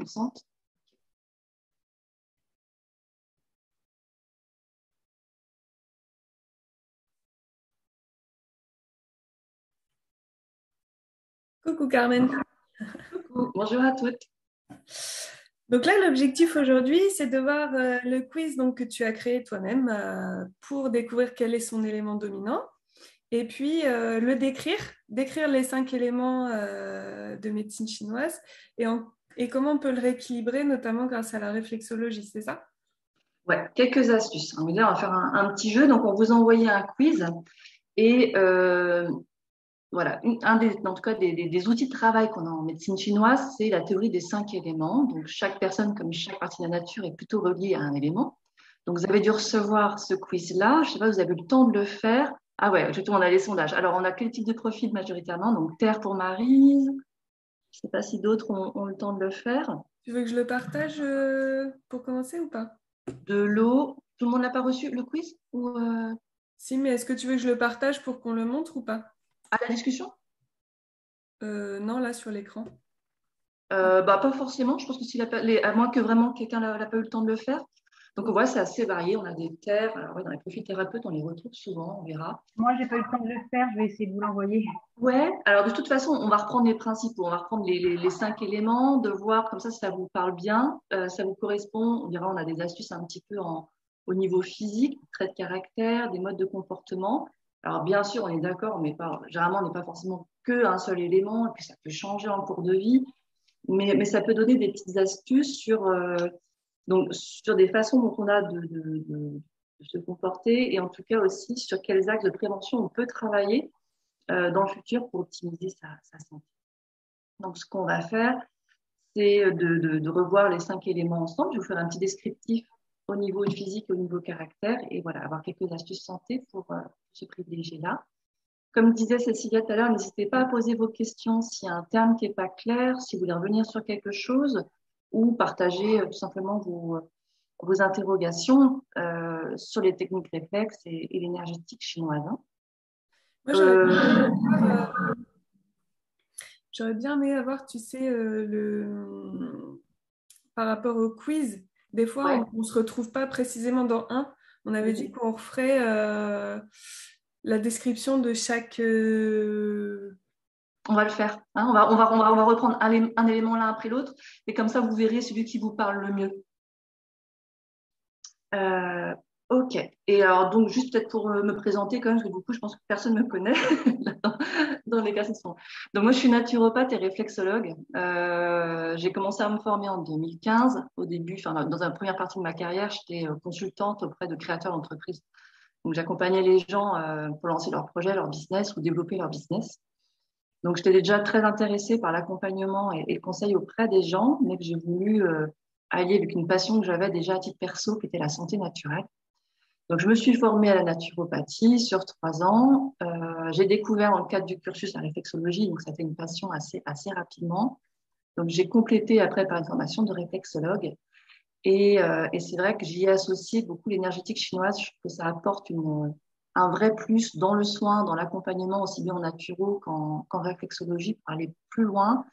concentre. Coucou Carmen. Coucou, bonjour à toutes. Donc là, l'objectif aujourd'hui, c'est de voir le quiz donc, que tu as créé toi-même pour découvrir quel est son élément dominant et puis le décrire les 5 éléments de médecine chinoise et comment on peut le rééquilibrer, notamment grâce à la réflexologie, c'est ça? Ouais, quelques astuces. On va faire un petit jeu. Donc, on vous envoie un quiz et voilà, en tout cas, des outils de travail qu'on a en médecine chinoise, c'est la théorie des 5 éléments. Donc, chaque personne, comme chaque partie de la nature, est plutôt reliée à un élément. Donc, vous avez dû recevoir ce quiz-là. Je ne sais pas, vous avez eu le temps de le faire. Ah ouais, justement, on a les sondages. Alors, on a quel type de profil majoritairement? Donc, Terre pour Maryse. Je ne sais pas si d'autres ont le temps de le faire. Tu veux que je le partage pour commencer ou pas? De l'eau. Tout le monde n'a pas reçu le quiz ou Si, mais est-ce que tu veux que je le partage pour qu'on le montre ou pas? à la discussion? Non, là, sur l'écran. Bah, pas forcément. Je pense que s'il a pas, à moins que vraiment quelqu'un n'a pas eu le temps de le faire. Donc, on voit, c'est assez varié. On a des terres. Alors, ouais, dans les profils thérapeutes, on les retrouve souvent, on verra. Moi, j'ai pas eu le temps de le faire, je vais essayer de vous l'envoyer. Ouais, alors de toute façon, on va reprendre les principaux. On va reprendre les 5 éléments, de voir comme ça vous parle bien, ça vous correspond. On verra, on a des astuces un petit peu au niveau physique, traits de caractère, des modes de comportement. Alors, bien sûr, on est d'accord, mais pas, généralement, on n'est pas forcément qu'un seul élément, et puis ça peut changer en cours de vie. Mais ça peut donner des petites astuces sur des façons dont on a de se comporter et en tout cas aussi sur quels axes de prévention on peut travailler dans le futur pour optimiser sa santé. Donc, ce qu'on va faire, c'est de revoir les 5 éléments ensemble. Je vais vous faire un petit descriptif au niveau physique, au niveau caractère et voilà, avoir quelques astuces santé pour se privilégier là. Comme disait Cécilia tout à l'heure, n'hésitez pas à poser vos questions s'il y a un terme qui n'est pas clair, si vous voulez revenir sur quelque chose ou partager tout simplement vos interrogations sur les techniques réflexes et l'énergétique chinoise. Hein. Moi, Euh, j'aurais bien aimé avoir, tu sais, par rapport au quiz. Des fois, ouais, on ne se retrouve pas précisément dans un. On avait dit oui, qu'on referait la description de chaque... on va le faire. Hein. On va reprendre un élément l'un après l'autre et comme ça, vous verrez celui qui vous parle le mieux. Euh, ok. Et alors, donc, juste peut-être pour me présenter quand même, parce que du coup, je pense que personne ne me connaît dans, dans les cas qui sont. Donc, moi, je suis naturopathe et réflexologue. J'ai commencé à me former en 2015. Au début, enfin, dans la première partie de ma carrière, j'étais consultante auprès de créateurs d'entreprises. Donc, j'accompagnais les gens pour lancer leur projet, leur business ou développer leur business. Donc, j'étais déjà très intéressée par l'accompagnement et le conseil auprès des gens, mais que j'ai voulu allier avec une passion que j'avais déjà à titre perso, qui était la santé naturelle. Donc, je me suis formée à la naturopathie sur 3 ans. J'ai découvert dans le cadre du cursus la réflexologie, donc ça fait une passion assez rapidement. Donc, j'ai complété après par une formation de réflexologue. Et c'est vrai que j'y ai associé beaucoup l'énergétique chinoise. Je trouve que ça apporte un vrai plus dans le soin, dans l'accompagnement, aussi bien en naturo qu'en réflexologie, pour aller plus loin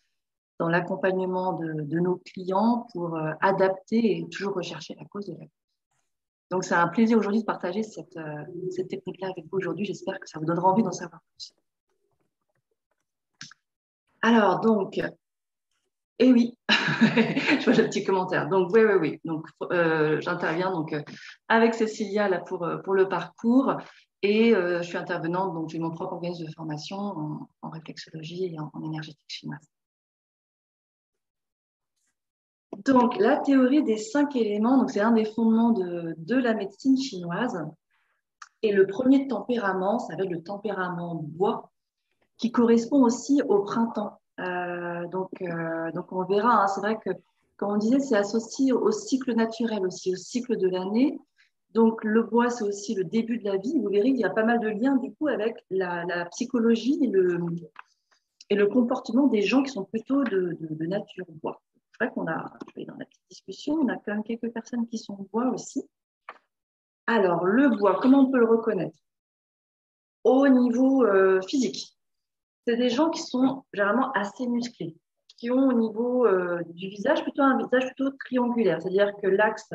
dans l'accompagnement de nos clients pour adapter et toujours rechercher la cause de la cause. Donc, c'est un plaisir aujourd'hui de partager cette technique-là avec vous aujourd'hui. J'espère que ça vous donnera envie d'en savoir plus. Alors, donc, eh oui, je vois le petit commentaire. Donc, oui, oui, oui. Donc, j'interviens donc avec Cécilia là pour le parcours et je suis intervenante. Donc, j'ai mon propre organisme de formation en réflexologie et en énergétique chinoise. Donc, la théorie des 5 éléments, donc c'est un des fondements de la médecine chinoise. Et le premier tempérament, ça va être le tempérament bois, qui correspond aussi au printemps. Donc on verra, hein, c'est vrai que, comme on disait, c'est associé au cycle naturel aussi, au cycle de l'année. Donc le bois, c'est aussi le début de la vie. Vous verrez qu'il y a pas mal de liens du coup avec la psychologie et le comportement des gens qui sont plutôt de nature bois. C'est vrai qu'on a, je vais dans la petite discussion, on a quand même quelques personnes qui sont bois aussi. Alors, le bois, comment on peut le reconnaître? Au niveau physique, c'est des gens qui sont généralement assez musclés. qui ont au niveau du visage plutôt un visage plutôt triangulaire, c'est-à-dire que l'axe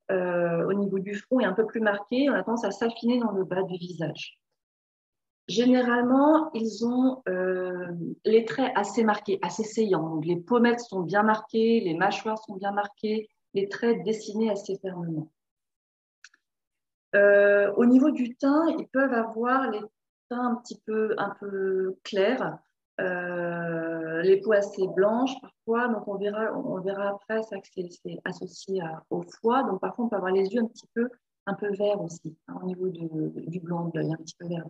au niveau du front est un peu plus marqué, on a tendance à s'affiner dans le bas du visage. Généralement, ils ont les traits assez marqués, assez saillants. Donc, les pommettes sont bien marquées, les mâchoires sont bien marquées, les traits dessinés assez fermement. Au niveau du teint, ils peuvent avoir les teints un peu clairs, les peaux assez blanches parfois. Donc, on verra après ça que c'est associé au foie. Donc, parfois, on peut avoir les yeux un peu verts aussi, hein, au niveau du blanc de l'œil, un petit peu vert.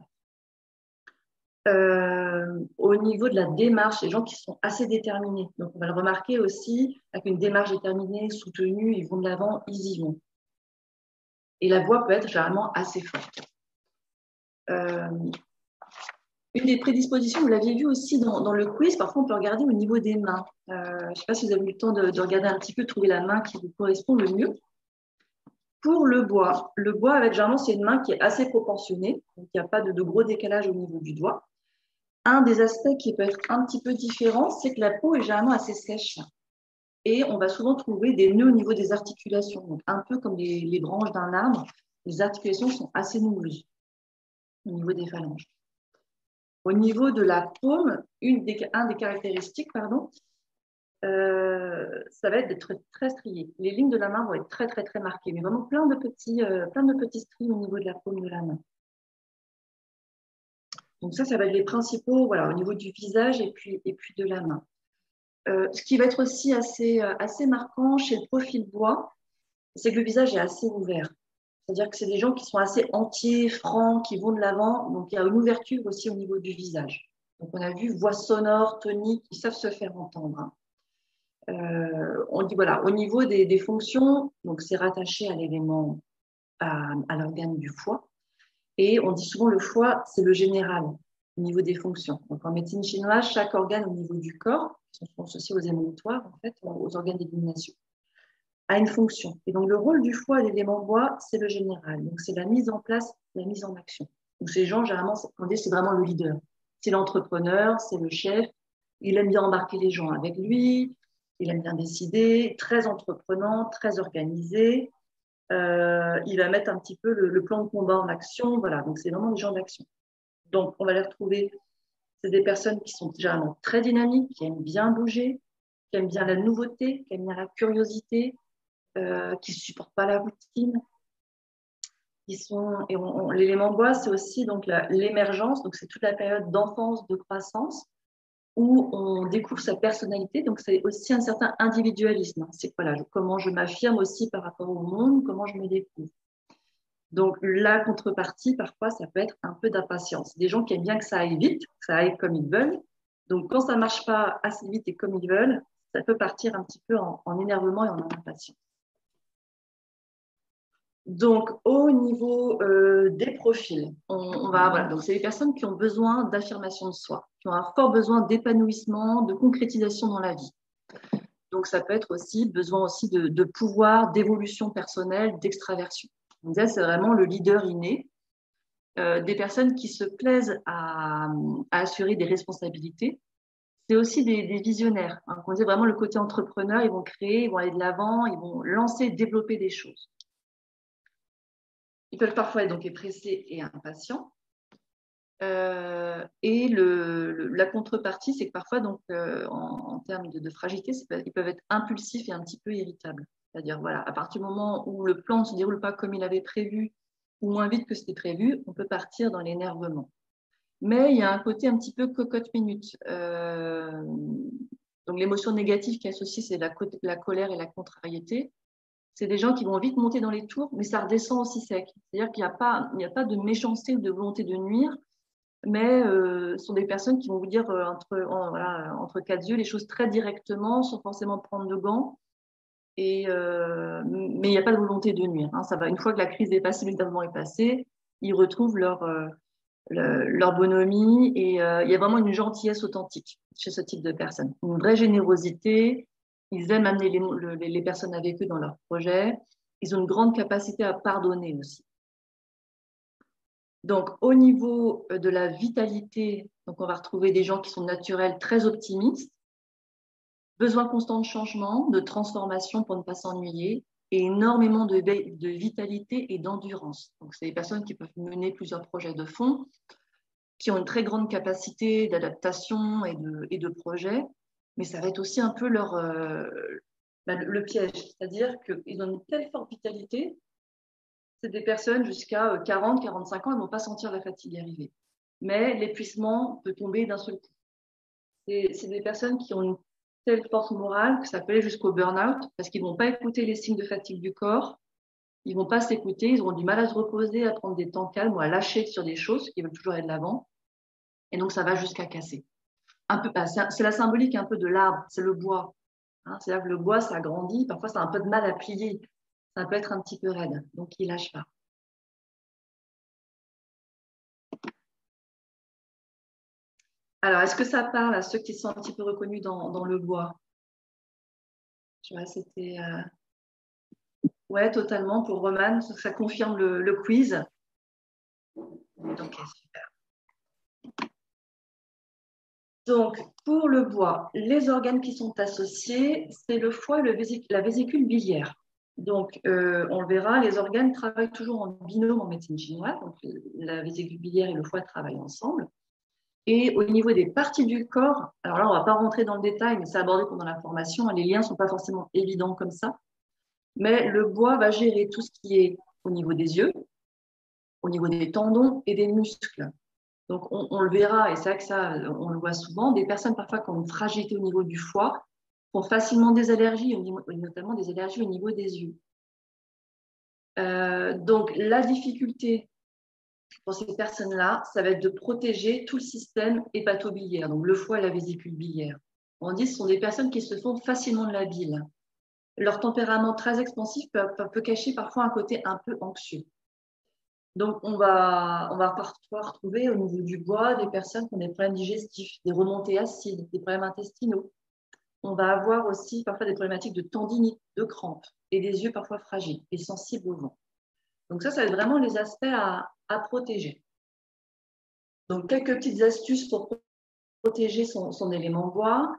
Au niveau de la démarche, les gens qui sont assez déterminés. Donc, on va le remarquer aussi, avec une démarche déterminée, soutenue, ils vont de l'avant, ils y vont. Et la voix peut être généralement assez forte. Une des prédispositions, vous l'aviez vu aussi dans le quiz, parfois on peut regarder au niveau des mains. Je ne sais pas si vous avez eu le temps de regarder un petit peu, trouver la main qui vous correspond le mieux. Pour le bois avec généralement, c'est une main qui est assez proportionnée, donc il n'y a pas de gros décalage au niveau du doigt. Un des aspects qui peut être un petit peu différent, c'est que la peau est généralement assez sèche. Et on va souvent trouver des nœuds au niveau des articulations. Donc, un peu comme les branches d'un arbre, les articulations sont assez noueuses au niveau des phalanges. Au niveau de la paume, un des caractéristiques, ça va être d'être très strié. Les lignes de la main vont être très, très, très marquées, mais vraiment plein de petits stries au niveau de la paume de la main. Donc ça va être les principaux, voilà, au niveau du visage et puis de la main. Ce qui va être aussi assez marquant chez le profil bois, c'est que le visage est assez ouvert. C'est-à-dire que c'est des gens qui sont assez entiers, francs, qui vont de l'avant. Donc, il y a une ouverture aussi au niveau du visage. Donc, on a vu voix sonore, tonique, ils savent se faire entendre. On dit, voilà, au niveau des fonctions, donc c'est rattaché à l'élément, à l'organe du foie. Et on dit souvent le foie, c'est le général au niveau des fonctions. Donc, en médecine chinoise, chaque organe au niveau du corps, qui sont associés aux émonctoires, en fait, aux organes d'élimination, a une fonction. Et donc, le rôle du foie à l'élément bois, c'est le général. Donc, c'est la mise en place, la mise en action. Donc, ces gens, généralement, c'est vraiment le leader. C'est l'entrepreneur, c'est le chef. Il aime bien embarquer les gens avec lui. Il aime bien décider. Très entreprenant, très organisé. Il va mettre un petit peu le plan de combat en action. Voilà, donc c'est vraiment des gens d'action. Donc, on va les retrouver. C'est des personnes qui sont généralement très dynamiques, qui aiment bien bouger, qui aiment bien la nouveauté, qui aiment bien la curiosité, qui ne supportent pas la routine. L'élément bois, c'est aussi donc l'émergence, donc c'est toute la période d'enfance, de croissance, où on découvre sa personnalité. Donc c'est aussi un certain individualisme. C'est voilà, comment je m'affirme aussi par rapport au monde, comment je me découvre. Donc la contrepartie, parfois, ça peut être un peu d'impatience. Des gens qui aiment bien que ça aille vite, que ça aille comme ils veulent. Donc quand ça ne marche pas assez vite et comme ils veulent, ça peut partir un petit peu en énervement et en impatience. Donc, au niveau des profils, voilà, donc c'est les personnes qui ont besoin d'affirmation de soi, qui ont un fort besoin d'épanouissement, de concrétisation dans la vie. Donc, ça peut être aussi besoin aussi de pouvoir, d'évolution personnelle, d'extraversion. Donc, ça, c'est vraiment le leader inné. Des personnes qui se plaisent à assurer des responsabilités. C'est aussi des visionnaires. Hein. On dit vraiment le côté entrepreneur, ils vont créer, ils vont aller de l'avant, ils vont lancer, développer des choses. Ils peuvent parfois être donc pressés et impatients. Et la contrepartie, c'est que parfois, donc, en termes de fragilité, ils peuvent être impulsifs et un petit peu irritables. C'est-à-dire, voilà, à partir du moment où le plan ne se déroule pas comme il avait prévu ou moins vite que c'était prévu, on peut partir dans l'énervement. Mais il y a un côté un petit peu cocotte-minute. Donc, l'émotion négative qui est associée, c'est la colère et la contrariété. C'est des gens qui vont vite monter dans les tours, mais ça redescend aussi sec. C'est-à-dire qu'il n'y a pas de méchanceté ou de volonté de nuire, mais ce sont des personnes qui vont vous dire entre quatre yeux les choses très directement, sans forcément prendre de gants. Mais il n'y a pas de volonté de nuire. Hein. Ça va, une fois que la crise est passée, l'énervement est passé, ils retrouvent leur bonhomie et il y a vraiment une gentillesse authentique chez ce type de personnes. Une vraie générosité. Ils aiment amener les personnes avec eux dans leurs projets. Ils ont une grande capacité à pardonner aussi. Donc, au niveau de la vitalité, donc on va retrouver des gens qui sont naturels, très optimistes, Besoin constant de changement, de transformation pour ne pas s'ennuyer et énormément de vitalité et d'endurance. Donc, c'est des personnes qui peuvent mener plusieurs projets de fond, qui ont une très grande capacité d'adaptation et de projet, mais ça va être aussi un peu le piège, c'est-à-dire qu'ils ont une telle forte vitalité, c'est des personnes jusqu'à 40, 45 ans, elles ne vont pas sentir la fatigue arriver. Mais l'épuisement peut tomber d'un seul coup. C'est des personnes qui ont une telle force morale que ça peut aller jusqu'au burn-out parce qu'ils ne vont pas écouter les signes de fatigue du corps, ils ne vont pas s'écouter, ils auront du mal à se reposer, à prendre des temps calmes ou à lâcher sur des choses qui veulent toujours aller de l'avant. Et donc, ça va jusqu'à casser. C'est la symbolique un peu de l'arbre, c'est le bois. Hein, c'est-à-dire que le bois, ça grandit, parfois ça a un peu de mal à plier, ça peut être un petit peu raide, donc il ne lâche pas. Alors, est-ce que ça parle à ceux qui sont un petit peu reconnus dans le bois? Tu vois, c'était... Ouais, totalement, pour Roman, ça confirme le quiz. Ok, super. Donc, pour le bois, les organes qui sont associés, c'est le foie et la vésicule biliaire. Donc, on le verra, les organes travaillent toujours en binôme en médecine chinoise. Donc, la vésicule biliaire et le foie travaillent ensemble. Et au niveau des parties du corps, alors là, on ne va pas rentrer dans le détail, mais c'est abordé pendant la formation. Les liens ne sont pas forcément évidents comme ça. Mais le bois va gérer tout ce qui est au niveau des yeux, au niveau des tendons et des muscles. Donc, on le verra, et c'est vrai que ça, on le voit souvent, des personnes parfois qui ont une fragilité au niveau du foie font facilement des allergies, notamment des allergies au niveau des yeux. Donc, la difficulté pour ces personnes-là, ça va être de protéger tout le système hépatobiliaire, donc le foie et la vésicule biliaire. On dit que ce sont des personnes qui se font facilement de la bile. Leur tempérament très expansif peut cacher parfois un côté un peu anxieux. Donc, on va parfois retrouver au niveau du bois des personnes qui ont des problèmes digestifs, des remontées acides, des problèmes intestinaux. On va avoir aussi parfois des problématiques de tendinite, de crampes et des yeux parfois fragiles et sensibles au vent. Donc ça va être vraiment les aspects à protéger. Donc, quelques petites astuces pour protéger son élément bois,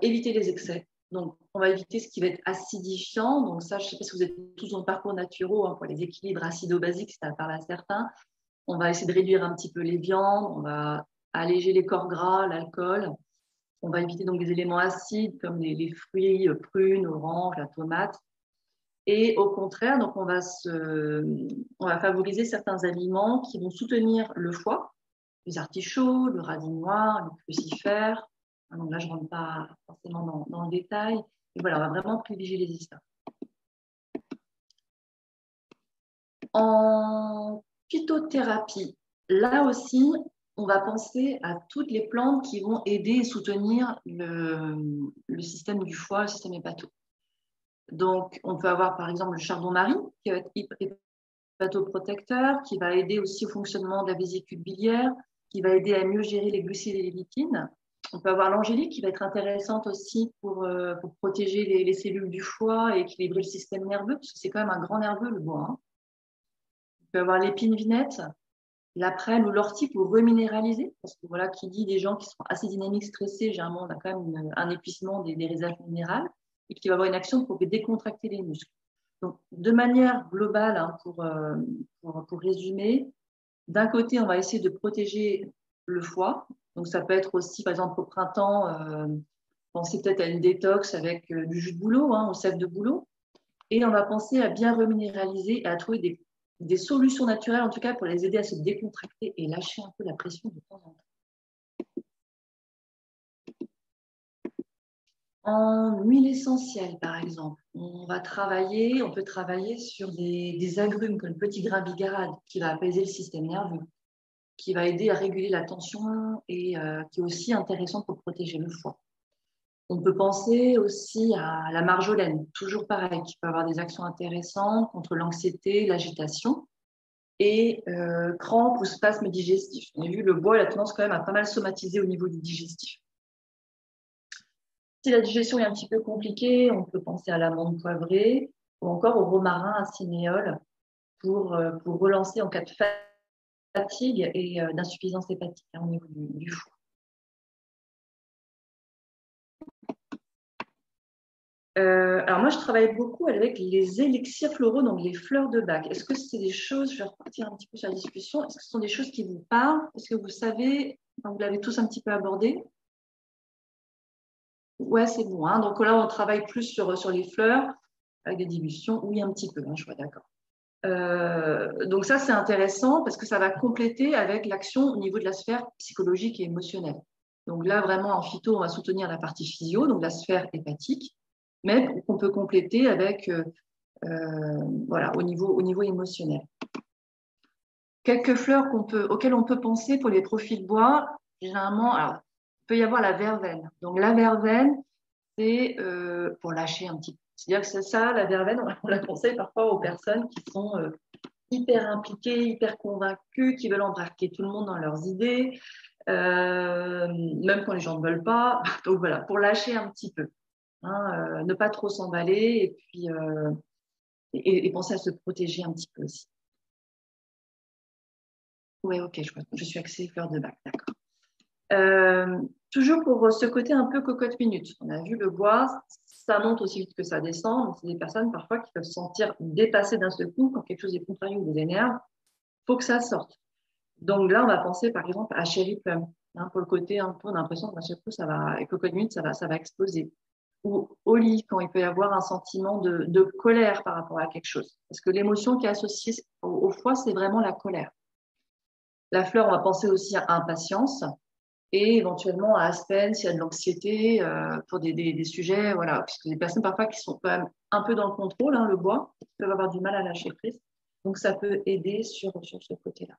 éviter les excès. Donc, on va éviter ce qui va être acidifiant. Donc, ça, je ne sais pas si vous êtes tous dans le parcours naturel hein, pour les équilibres acido-basiques, ça parle à certains. On va essayer de réduire un petit peu les viandes, on va alléger les corps gras, l'alcool. On va éviter donc des éléments acides comme les fruits, prunes, oranges, la tomate. Et au contraire, donc on va favoriser certains aliments qui vont soutenir le foie, les artichauts, le radis noir, le crucifère. Donc là, je ne rentre pas forcément dans le détail. Et voilà, on va vraiment privilégier ça. En phytothérapie, là aussi, on va penser à toutes les plantes qui vont aider et soutenir le système du foie, le système hépato. Donc, on peut avoir par exemple le chardon-marie qui va être hépatoprotecteur, qui va aider aussi au fonctionnement de la vésicule biliaire, qui va aider à mieux gérer les glucides et les lipines. On peut avoir l'angélique qui va être intéressante aussi pour protéger les cellules du foie et équilibrer le système nerveux, parce que c'est quand même un grand nerveux, le bois. Hein. On peut avoir l'épine vinette, la prêle ou l'ortie pour reminéraliser, parce que voilà, qui dit des gens qui sont assez dynamiques, stressés, généralement on a quand même un épuisement des réserves minérales, et qui va avoir une action pour décontracter les muscles. Donc, de manière globale, hein, pour résumer, d'un côté, on va essayer de protéger le foie. Donc, ça peut être aussi, par exemple, au printemps, penser peut-être à une détox avec du jus de bouleau, hein, au sève de bouleau. Et on va penser à bien reminéraliser et à trouver des solutions naturelles, en tout cas, pour les aider à se décontracter et lâcher un peu la pression de temps en temps. En huile essentielle, par exemple, on peut travailler sur des agrumes comme le petit grain bigarade qui va apaiser le système nerveux, qui va aider à réguler la tension et qui est aussi intéressant pour protéger le foie. On peut penser aussi à la marjolaine, toujours pareil, qui peut avoir des actions intéressantes contre l'anxiété, l'agitation et crampes ou spasmes digestifs. On a vu, le bois il a tendance quand même à pas mal somatiser au niveau du digestif. Si la digestion est un petit peu compliquée, on peut penser à l'amande poivrée ou encore au romarin à cinéole pour relancer en cas de fatigue et d'insuffisance hépatique au niveau du foie. Alors moi, je travaille beaucoup avec les élixirs floraux, donc les fleurs de bac. Est-ce que c'est des choses, je vais repartir un petit peu sur la discussion, est-ce que ce sont des choses qui vous parlent? Est-ce que vous savez, enfin, vous l'avez tous un petit peu abordé? Ouais, c'est bon. Hein. Donc là, on travaille plus sur les fleurs, avec des dilutions. Oui, un petit peu, hein, je suis d'accord. Donc ça, c'est intéressant parce que ça va compléter avec l'action au niveau de la sphère psychologique et émotionnelle. Donc là, vraiment, en phyto, on va soutenir la partie physio, donc la sphère hépatique, mais qu'on peut compléter avec, voilà, au niveau émotionnel. Quelques fleurs auxquelles on peut penser pour les profils bois, généralement, alors, il peut y avoir la verveine. Donc la verveine, c'est pour lâcher un petit peu. C'est-à-dire que c'est ça, la verveine, on la conseille parfois aux personnes qui sont hyper impliquées, hyper convaincues, qui veulent embarquer tout le monde dans leurs idées, même quand les gens ne veulent pas. Donc voilà, pour lâcher un petit peu. Hein, ne pas trop s'emballer et puis et penser à se protéger un petit peu aussi. Oui, ok, je suis axée fleur de bac, d'accord. Toujours pour ce côté un peu cocotte minute. On a vu le bois, ça monte aussi vite que ça descend. Donc, c'est des personnes parfois qui peuvent se sentir dépassées d'un seul coup quand quelque chose est contrarié ou les énerve. Il faut que ça sorte. Donc là, on va penser par exemple à Cherry Plum. Hein, pour le côté un peu, on a l'impression qu'à chaque coup, ça va, et cocotte minute, ça va exploser. Ou au lit, quand il peut y avoir un sentiment de colère par rapport à quelque chose. Parce que l'émotion qui est associée au foie, c'est vraiment la colère. La fleur, on va penser aussi à impatience et éventuellement à Aspen s'il y a de l'anxiété pour des sujets, voilà, puisque les personnes parfois qui sont quand même un peu dans le contrôle, hein, le bois, peuvent avoir du mal à lâcher prise. Donc ça peut aider sur ce côté-là.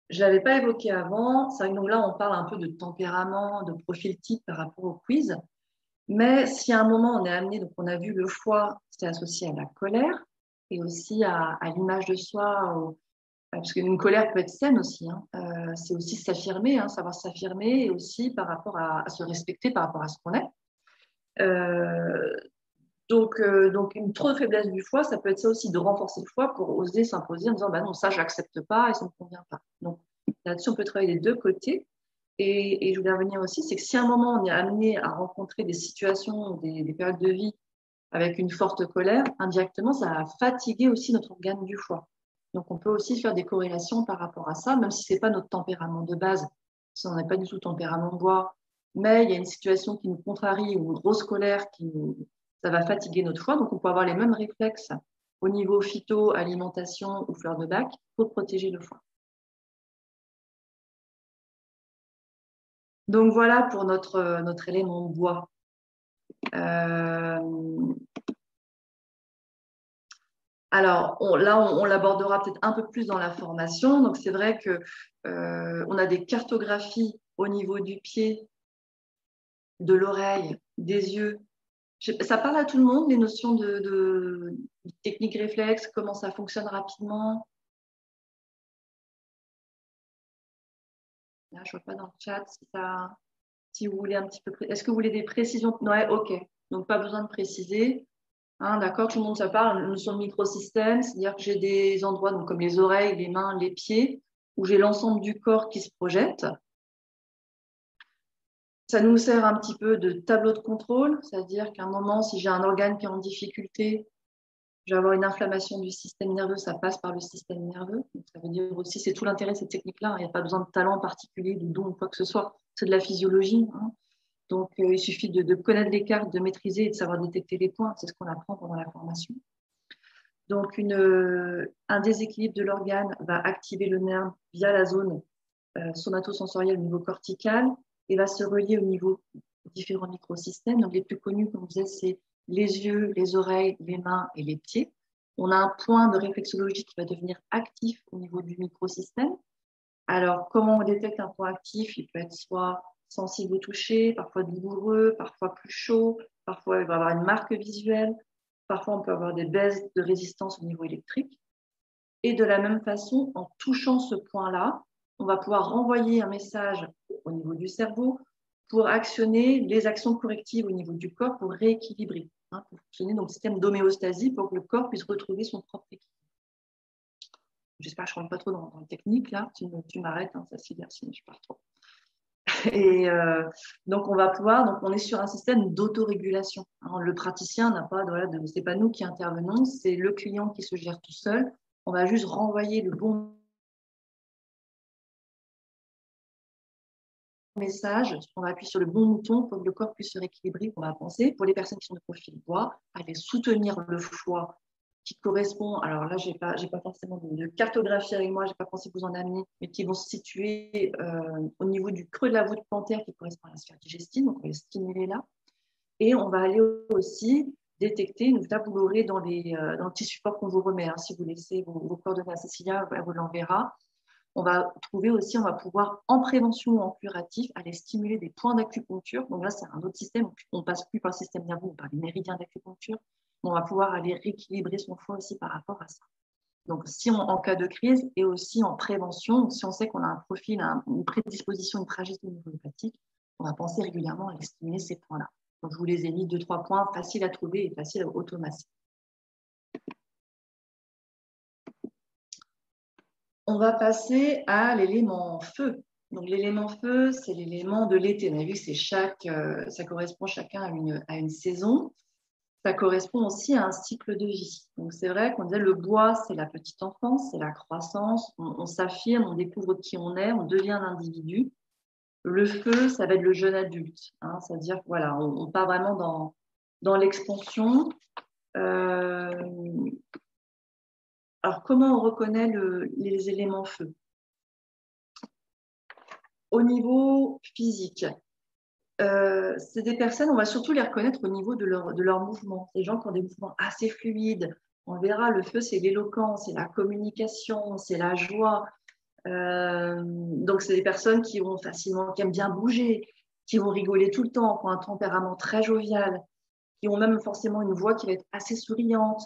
Je l'avais pas évoqué avant, c'est vrai que donc là on parle un peu de tempérament, de profil type par rapport au quiz, mais si à un moment on est amené, donc on a vu le foie, c'est associé à la colère et aussi à l'image de soi, parce qu'une colère peut être saine aussi. Hein. C'est aussi s'affirmer, hein, savoir s'affirmer et aussi par rapport à se respecter par rapport à ce qu'on est. Euh, donc, une trop de faiblesse du foie, ça peut être ça aussi de renforcer le foie pour oser s'imposer en disant bah non, ça, je l'accepte pas et ça ne me convient pas. Donc là-dessus, on peut travailler des deux côtés. Et je voulais revenir aussi, c'est que si à un moment on est amené à rencontrer des situations, des périodes de vie avec une forte colère, indirectement, ça va fatiguer aussi notre organe du foie. Donc, on peut aussi faire des corrélations par rapport à ça, même si ce n'est pas notre tempérament de base, si on n'a pas du tout tempérament bois, mais il y a une situation qui nous contrarie ou une grosse colère ça va fatiguer notre foie. Donc, on peut avoir les mêmes réflexes au niveau phyto, alimentation ou fleur de bac pour protéger le foie. Donc, voilà pour notre élément bois. Alors, on l'abordera peut-être un peu plus dans la formation. Donc, c'est vrai que on a des cartographies au niveau du pied, de l'oreille, des yeux. Ça parle à tout le monde, les notions de technique réflexe, comment ça fonctionne rapidement. Là, je ne vois pas dans le chat si vous voulez un petit peu. Est-ce que vous voulez des précisions? Ouais, ok. Donc, pas besoin de préciser. Hein, d'accord, tout le monde se parle. Nous sommes microsystèmes, c'est-à-dire que j'ai des endroits donc, comme les oreilles, les mains, les pieds, où j'ai l'ensemble du corps qui se projette. Ça nous sert un petit peu de tableau de contrôle, c'est-à-dire qu'à un moment, si j'ai un organe qui est en difficulté, je vais avoir une inflammation du système nerveux, ça passe par le système nerveux. Donc, ça veut dire aussi, c'est tout l'intérêt de cette technique-là. Il n'y a pas besoin de talent particulier, de don ou quoi que ce soit. C'est de la physiologie. Hein. Donc, il suffit de connaître les cartes, de maîtriser et de savoir détecter les points. C'est ce qu'on apprend pendant la formation. Donc, un déséquilibre de l'organe va activer le nerf via la zone somatosensorielle au niveau cortical et va se relier au niveau différents microsystèmes. Donc, les plus connus, comme je disais, c'est les yeux, les oreilles, les mains et les pieds. On a un point de réflexologie qui va devenir actif au niveau du microsystème. Alors, comment on détecte un point actif? Il peut être soit sensible au toucher, parfois douloureux, parfois plus chaud, parfois il va avoir une marque visuelle, parfois on peut avoir des baisses de résistance au niveau électrique. Et de la même façon, en touchant ce point-là, on va pouvoir renvoyer un message au niveau du cerveau pour actionner les actions correctives au niveau du corps pour rééquilibrer, hein, pour fonctionner dans le système d'homéostasie pour que le corps puisse retrouver son propre équilibre. J'espère que je ne rentre pas trop dans la technique, là. Tu m'arrêtes, hein, ça sinon je pars trop. Et donc, on va pouvoir, donc on est sur un système d'autorégulation. Hein. Le praticien n'a pas, voilà, c'est pas nous qui intervenons, c'est le client qui se gère tout seul. On va juste renvoyer le bon message, on va appuyer sur le bon bouton pour que le corps puisse se rééquilibrer, on va penser. Pour les personnes qui sont de profil bois, aller soutenir le foie qui correspond, alors là, j'ai pas forcément de cartographie avec moi, j'ai pas pensé vous en amener, mais qui vont se situer au niveau du creux de la voûte plantaire qui correspond à la sphère digestive, donc on va les stimuler là. Et on va aller aussi détecter une tabulorée dans le petit support qu'on vous remet. Hein. Si vous laissez vos coordonnées à Cécilia, elle vous l'enverra. On va trouver aussi, on va pouvoir, en prévention ou en curatif, aller stimuler des points d'acupuncture. Donc là, c'est un autre système. On ne passe plus par le système nerveux, par les méridiens d'acupuncture. On va pouvoir aller rééquilibrer son foie aussi par rapport à ça. Donc, si en cas de crise et aussi en prévention, si on sait qu'on a un profil, une prédisposition, une tragédie au niveau hépatique, on va penser régulièrement à aller stimuler ces points-là. Donc, je vous les ai mis 2-3 points faciles à trouver et faciles à automasser. On va passer à l'élément feu. Donc, l'élément feu, c'est l'élément de l'été. On a vu que ça correspond chacun à une saison. Ça correspond aussi à un cycle de vie. Donc, c'est vrai qu'on disait le bois, c'est la petite enfance, c'est la croissance. On s'affirme, on découvre qui on est, on devient un individu. Le feu, ça va être le jeune adulte. Hein, c'est-à-dire, voilà, on part vraiment dans l'expansion. Alors, comment on reconnaît les éléments feu? Au niveau physique, c'est des personnes, on va surtout les reconnaître au niveau de leur mouvement. Des gens qui ont des mouvements assez fluides. On verra, le feu, c'est l'éloquence, c'est la communication, c'est la joie. Donc, c'est des personnes qui aiment bien bouger, qui vont rigoler tout le temps, qui ont un tempérament très jovial, qui ont même forcément une voix qui va être assez souriante,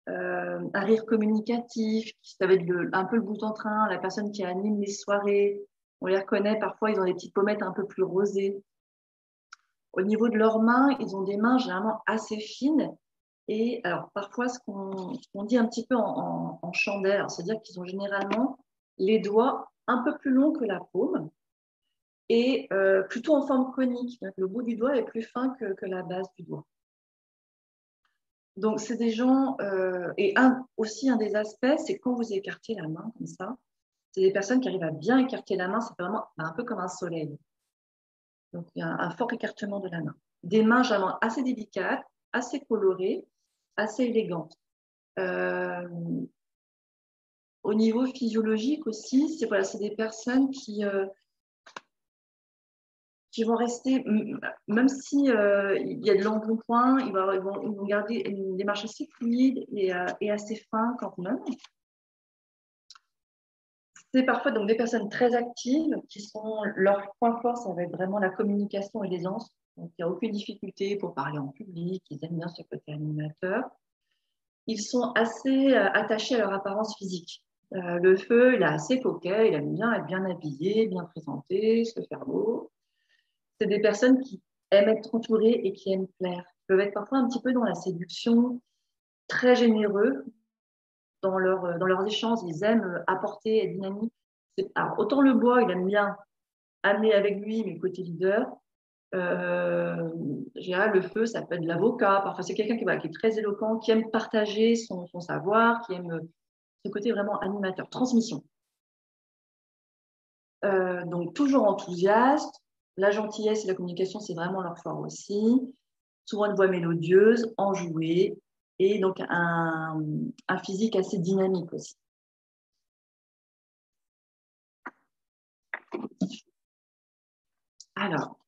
un rire communicatif, ça va être un peu le bout en train, la personne qui anime les soirées. On les reconnaît, parfois, ils ont des petites pommettes un peu plus rosées. Au niveau de leurs mains, ils ont des mains généralement assez fines. Et alors, parfois, ce qu'on dit un petit peu en chandelle, c'est-à-dire qu'ils ont généralement les doigts un peu plus longs que la paume et plutôt en forme conique. Le bout du doigt est plus fin que la base du doigt. Donc, c'est des gens, et aussi un des aspects, c'est quand vous écartez la main comme ça, c'est des personnes qui arrivent à bien écarter la main, c'est vraiment un peu comme un soleil. Donc, il y a un fort écartement de la main. Des mains généralement assez délicates, assez colorées, assez élégantes. Au niveau physiologique aussi, c'est des personnes qui vont rester, même si il y a de l'embonpoint, ils vont garder une démarche assez fluide et assez fin quand même. C'est parfois donc des personnes très actives qui sont leur point fort, ça va être vraiment la communication et l'aisance. Donc, il n'y a aucune difficulté pour parler en public, ils aiment bien ce côté animateur. Ils sont assez attachés à leur apparence physique. Le feu, il est assez coquet, il aime bien être bien habillé, bien présenté, se faire beau. C'est des personnes qui aiment être entourées et qui aiment plaire. Ils peuvent être parfois un petit peu dans la séduction, très généreux dans leurs échanges. Ils aiment apporter, être dynamiques. Alors, autant le bois, il aime bien amener avec lui, mais côté leader. Le feu, ça peut être de l'avocat. Parfois, c'est quelqu'un qui est très éloquent, qui aime partager son savoir, qui aime ce côté vraiment animateur, transmission. Donc, toujours enthousiaste. La gentillesse et la communication, c'est vraiment leur fort aussi. Souvent une voix mélodieuse, enjouée, et donc un physique assez dynamique aussi. Alors,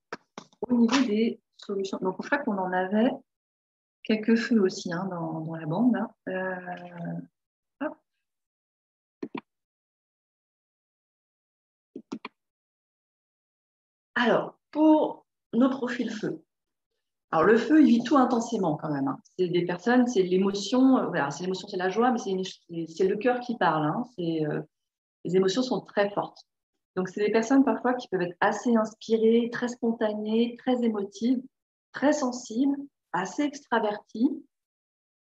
au niveau des solutions, donc je crois qu'on en avait quelques feux aussi hein, dans la bande. Là. Alors, pour nos profils feu. Alors, le feu, il vit tout intensément quand même. Hein. C'est des personnes, c'est l'émotion, voilà, c'est l'émotion, c'est la joie, mais c'est le cœur qui parle. Hein. Les émotions sont très fortes. Donc, c'est des personnes parfois qui peuvent être assez inspirées, très spontanées, très émotives, très sensibles, assez extraverties,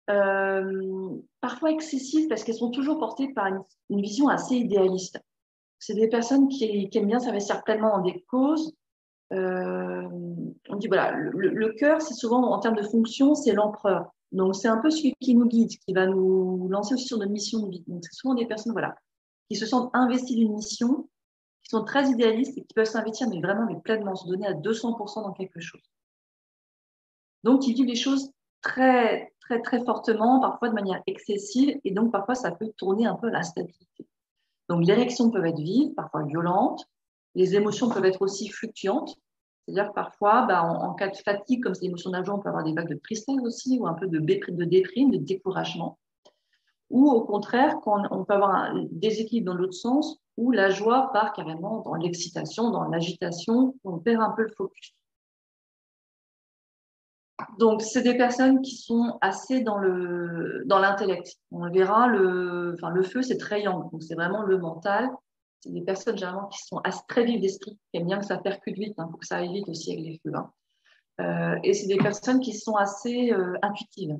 parfois excessives parce qu'elles sont toujours portées par une vision assez idéaliste. C'est des personnes qui aiment bien s'investir pleinement dans des causes, on dit voilà, le cœur, c'est souvent en termes de fonction, c'est l'empereur. Donc, c'est un peu celui qui nous guide, qui va nous lancer aussi sur notre mission de vie. Donc, c'est souvent des personnes voilà, qui se sentent investies d'une mission, qui sont très idéalistes et qui peuvent s'investir, mais vraiment mais pleinement, se donner à 200% dans quelque chose. Donc, ils vivent les choses très, très, très fortement, parfois de manière excessive, et donc parfois ça peut tourner un peu à l'instabilité. Donc, les réactions peuvent être vives, parfois violentes. Les émotions peuvent être aussi fluctuantes. C'est-à-dire que parfois, en cas de fatigue, comme c'est l'émotion d'un jour, on peut avoir des vagues de tristesse aussi, ou un peu de déprime, de découragement. Ou au contraire, quand on peut avoir un déséquilibre dans l'autre sens, où la joie part carrément dans l'excitation, dans l'agitation, on perd un peu le focus. Donc, c'est des personnes qui sont assez dans l'intellect. On le verra, le feu, c'est très yang, donc c'est vraiment le mental. C'est des personnes généralement qui sont très vives d'esprit, qui aiment bien que ça percute vite, il faut que ça aille vite aussi avec les feux. Et c'est des personnes qui sont assez intuitives.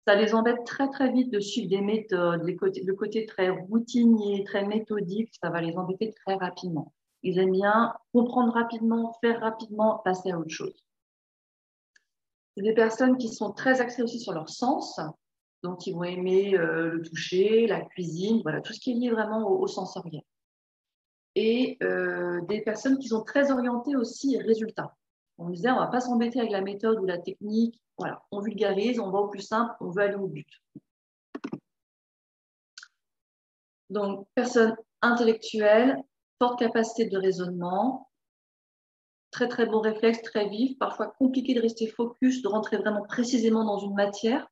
Ça les embête très très vite de suivre des méthodes, le côté très routinier, très méthodique, ça va les embêter très rapidement. Ils aiment bien comprendre rapidement, faire rapidement, passer à autre chose. C'est des personnes qui sont très axées aussi sur leur sens, donc ils vont aimer le toucher, la cuisine, voilà, tout ce qui est lié vraiment au sensoriel. Et des personnes qui sont très orientées aussi résultats. On disait, on ne va pas s'embêter avec la méthode ou la technique, voilà, on vulgarise, on va au plus simple, on veut aller au but. Donc, personnes intellectuelles, forte capacité de raisonnement, très très bon réflexe, très vif, parfois compliqué de rester focus, de rentrer vraiment précisément dans une matière.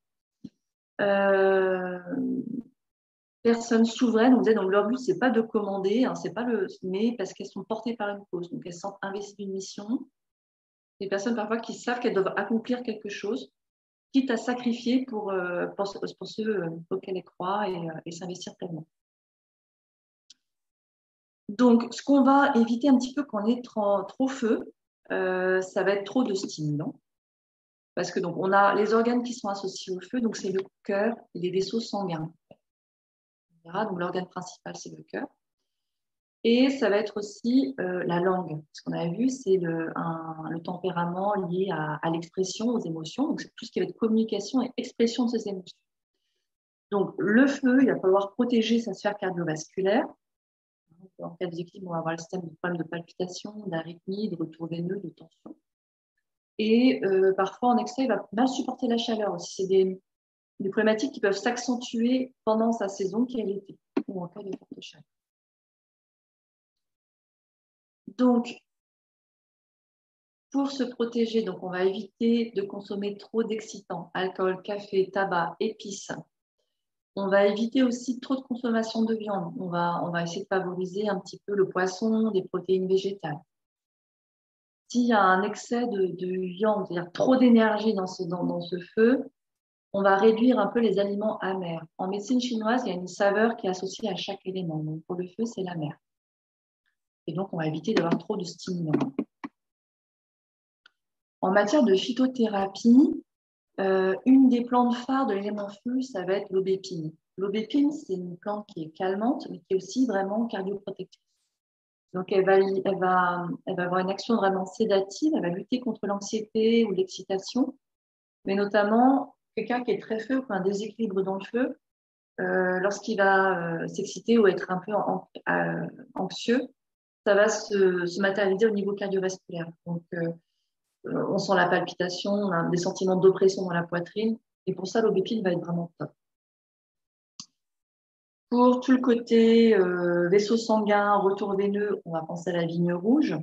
Personnes souveraines, on disait, donc leur but, c'est pas de commander, c'est pas mais parce qu'elles sont portées par une cause, donc elles sont investies d'une mission. Des personnes parfois qui savent qu'elles doivent accomplir quelque chose, quitte à sacrifier pour ceux auxquels elles croient et s'investir pleinement. Donc, ce qu'on va éviter un petit peu quand on est trop feu, ça va être trop de stimulant. Parce que donc, on a les organes qui sont associés au feu, donc c'est le cœur et les vaisseaux sanguins. Donc, l'organe principal, c'est le cœur. Et ça va être aussi la langue. Ce qu'on a vu, c'est le tempérament lié à l'expression, aux émotions. Donc, c'est tout ce qui va être communication et expression de ces émotions. Donc, le feu, il va falloir protéger sa sphère cardiovasculaire. En cas de déséquilibre, on va avoir le système de problèmes de palpitation, d'arythmie, de retour veineux, de tension. Et parfois, en excès, il va mal supporter la chaleur aussi. C'est des problématiques qui peuvent s'accentuer pendant sa saison, qui est l'été, ou en cas de forte chaleur. Donc, pour se protéger, donc on va éviter de consommer trop d'excitants, alcool, café, tabac, épices. On va éviter aussi trop de consommation de viande. On va essayer de favoriser un petit peu le poisson, des protéines végétales. S'il y a un excès de viande, c'est-à-dire trop d'énergie dans ce feu, on va réduire un peu les aliments amers. En médecine chinoise, il y a une saveur qui est associée à chaque élément. Donc, pour le feu, c'est l'amer. Et donc, on va éviter d'avoir trop de stimulants. En matière de phytothérapie, une des plantes phares de l'élément feu, ça va être l'aubépine. L'aubépine, c'est une plante qui est calmante, mais qui est aussi vraiment cardioprotectrice. Donc, elle va avoir une action vraiment sédative, elle va lutter contre l'anxiété ou l'excitation, mais notamment, quelqu'un qui est très feu, qui a un déséquilibre dans le feu, lorsqu'il va s'exciter ou être un peu anxieux, ça va se matérialiser au niveau cardiovasculaire. Donc, on sent la palpitation, on a des sentiments d'oppression dans la poitrine. Et pour ça, l'aubépine va être vraiment top. Pour tout le côté vaisseau sanguin, retour veineux, on va penser à la vigne rouge.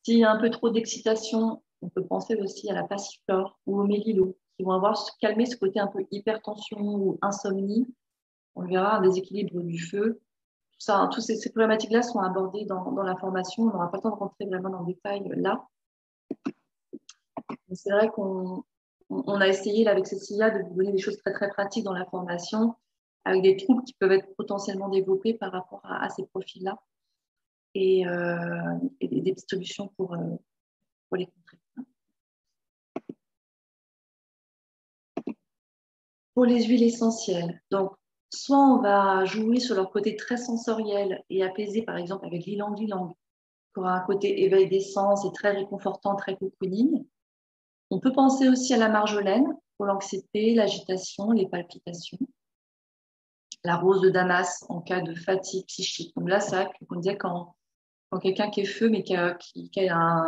S'il y a un peu trop d'excitation, on peut penser aussi à la passiflore ou au mélilo, qui vont calmer ce côté un peu hypertension ou insomnie. On verra un déséquilibre du feu. Tout ça, toutes ces problématiques-là sont abordées dans la formation. On n'aura pas le temps de rentrer vraiment dans le détail là. C'est vrai qu'on a essayé là, avec Cécilia de vous donner des choses très très pratiques dans la formation, avec des troubles qui peuvent être potentiellement développés par rapport à ces profils-là et des petites solutions pour les contrer. Pour les huiles essentielles, donc soit on va jouer sur leur côté très sensoriel et apaiser par exemple avec l'ylang-ylang, pour un côté éveil des sens et très réconfortant, très cocooning. On peut penser aussi à la marjolaine pour l'anxiété, l'agitation, les palpitations. La rose de Damas en cas de fatigue psychique. Donc là, c'est vrai qu'on disait quand quelqu'un qui est feu, mais qui a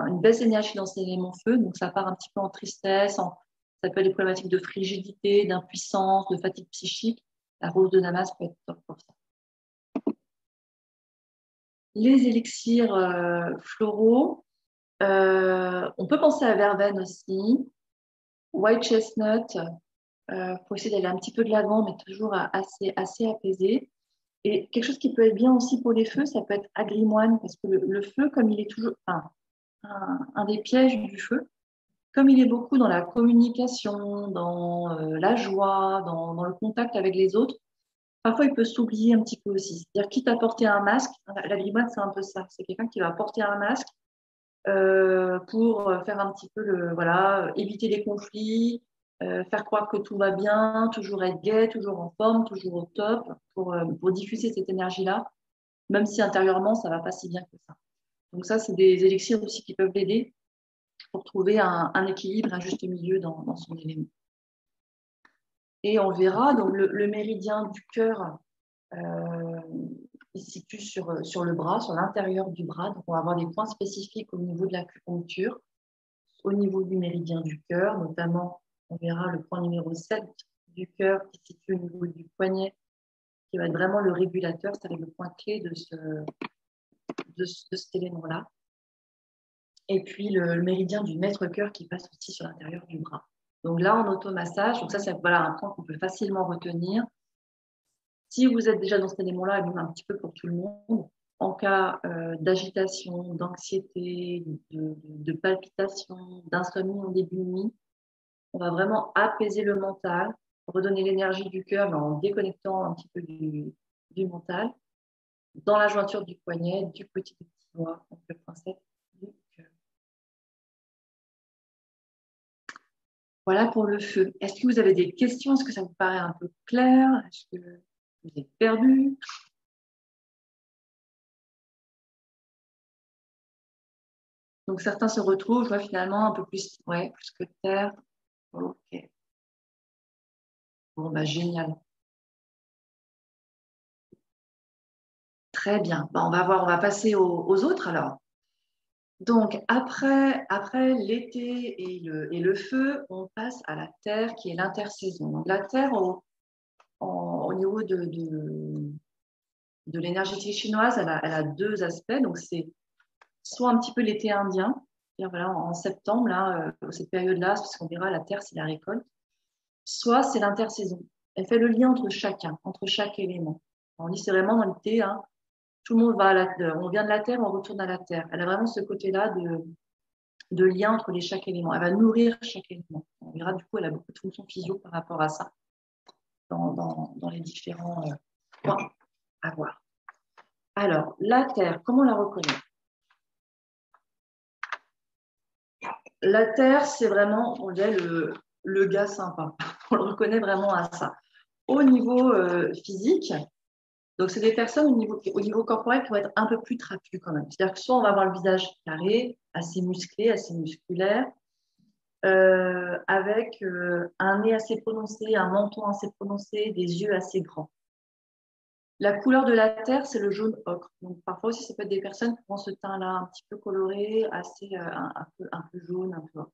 une baisse d'énergie dans ses éléments feu, donc ça part un petit peu en tristesse, ça peut être des problématiques de frigidité, d'impuissance, de fatigue psychique. La rose de Damas peut être top pour ça. Les élixirs floraux, on peut penser à verveine aussi, white chestnut, pour essayer d'aller un petit peu de l'avant, mais toujours assez apaisé. Et quelque chose qui peut être bien aussi pour les feux, ça peut être agrimoine, parce que le feu, comme il est toujours un des pièges du feu, comme il est beaucoup dans la communication, dans la joie, dans le contact avec les autres, parfois il peut s'oublier un petit peu aussi. C'est-à-dire, quitte à porter un masque, l'agrimoine, c'est un peu ça. C'est quelqu'un qui va porter un masque pour faire un petit peu éviter les conflits, faire croire que tout va bien, toujours être gai, toujours en forme, toujours au top, pour diffuser cette énergie-là, même si intérieurement, ça ne va pas si bien que ça. Donc ça, c'est des élixirs aussi qui peuvent l'aider pour trouver un équilibre, un juste milieu dans son élément. Et on verra, donc le méridien du cœur, il se situe sur le bras, sur l'intérieur du bras. Donc on va avoir des points spécifiques au niveau de l'acupuncture, au niveau du méridien du cœur, notamment, on verra le point numéro 7 du cœur qui se situe au niveau du poignet, qui va être vraiment le régulateur, c'est-à-dire le point clé de cet élément-là. Et puis le méridien du maître-cœur qui passe aussi sur l'intérieur du bras. Donc là, en automassage, donc ça c'est voilà, un point qu'on peut facilement retenir. Si vous êtes déjà dans cet élément-là, et même un petit peu pour tout le monde, en cas d'agitation, d'anxiété, de palpitation, d'insomnie en début de nuit, on va vraiment apaiser le mental, redonner l'énergie du cœur, mais en déconnectant un petit peu du mental, dans la jointure du poignet, du petit doigt, donc le point 7 du cœur. Voilà pour le feu. Est-ce que vous avez des questions? Est-ce que ça vous paraît un peu clair? Est-ce que vous êtes perdu? Donc certains se retrouvent, je vois finalement un peu plus, plus que terre. Ok. Bon, bah génial. Très bien. Bah, on va passer aux autres alors. Donc après l'été et le feu, on passe à la terre qui est l'intersaison. Donc la terre au niveau de l'énergie chinoise, elle a deux aspects. Donc c'est soit un petit peu l'été indien, voilà, en septembre, là, cette période-là, parce qu'on verra la terre, c'est la récolte. Soit c'est l'intersaison. Elle fait le lien entre chaque élément. On dit c'est vraiment dans l'été, hein, tout le monde va on vient de la terre, on retourne à la terre. Elle a vraiment ce côté-là de lien entre chaque élément. Elle va nourrir chaque élément. On verra du coup, elle a beaucoup de fonctions physio par rapport à ça dans les différents points à voir. Alors, la terre, comment on la reconnaît? La terre, c'est vraiment, on dirait, le gars sympa. On le reconnaît vraiment à ça. Au niveau physique, donc c'est des personnes au niveau corporel qui vont être un peu plus trapues quand même. C'est-à-dire que soit on va avoir le visage carré, assez musclé, assez musculaire, avec un nez assez prononcé, un menton assez prononcé, des yeux assez grands. La couleur de la terre, c'est le jaune ocre. Donc parfois aussi, ça peut être des personnes qui ont ce teint-là un petit peu coloré, assez un peu jaune, un peu ocre.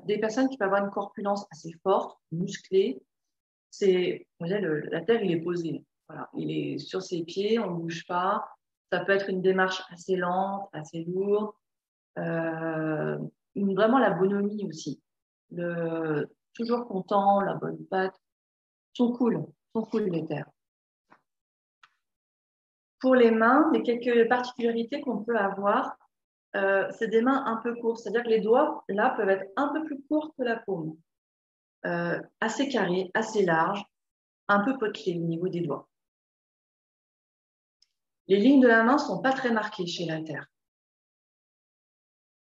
Des personnes qui peuvent avoir une corpulence assez forte, musclée. La terre, il est posé. Voilà, il est sur ses pieds, on ne bouge pas. Ça peut être une démarche assez lente, assez lourde. Vraiment la bonhomie aussi. Toujours content, la bonne patte. Sont cool les terres. Pour les mains, les quelques particularités qu'on peut avoir, c'est des mains un peu courtes. C'est-à-dire que les doigts, là, peuvent être un peu plus courts que la paume. Assez carrés, assez larges, un peu potelés au niveau des doigts. Les lignes de la main ne sont pas très marquées chez la terre.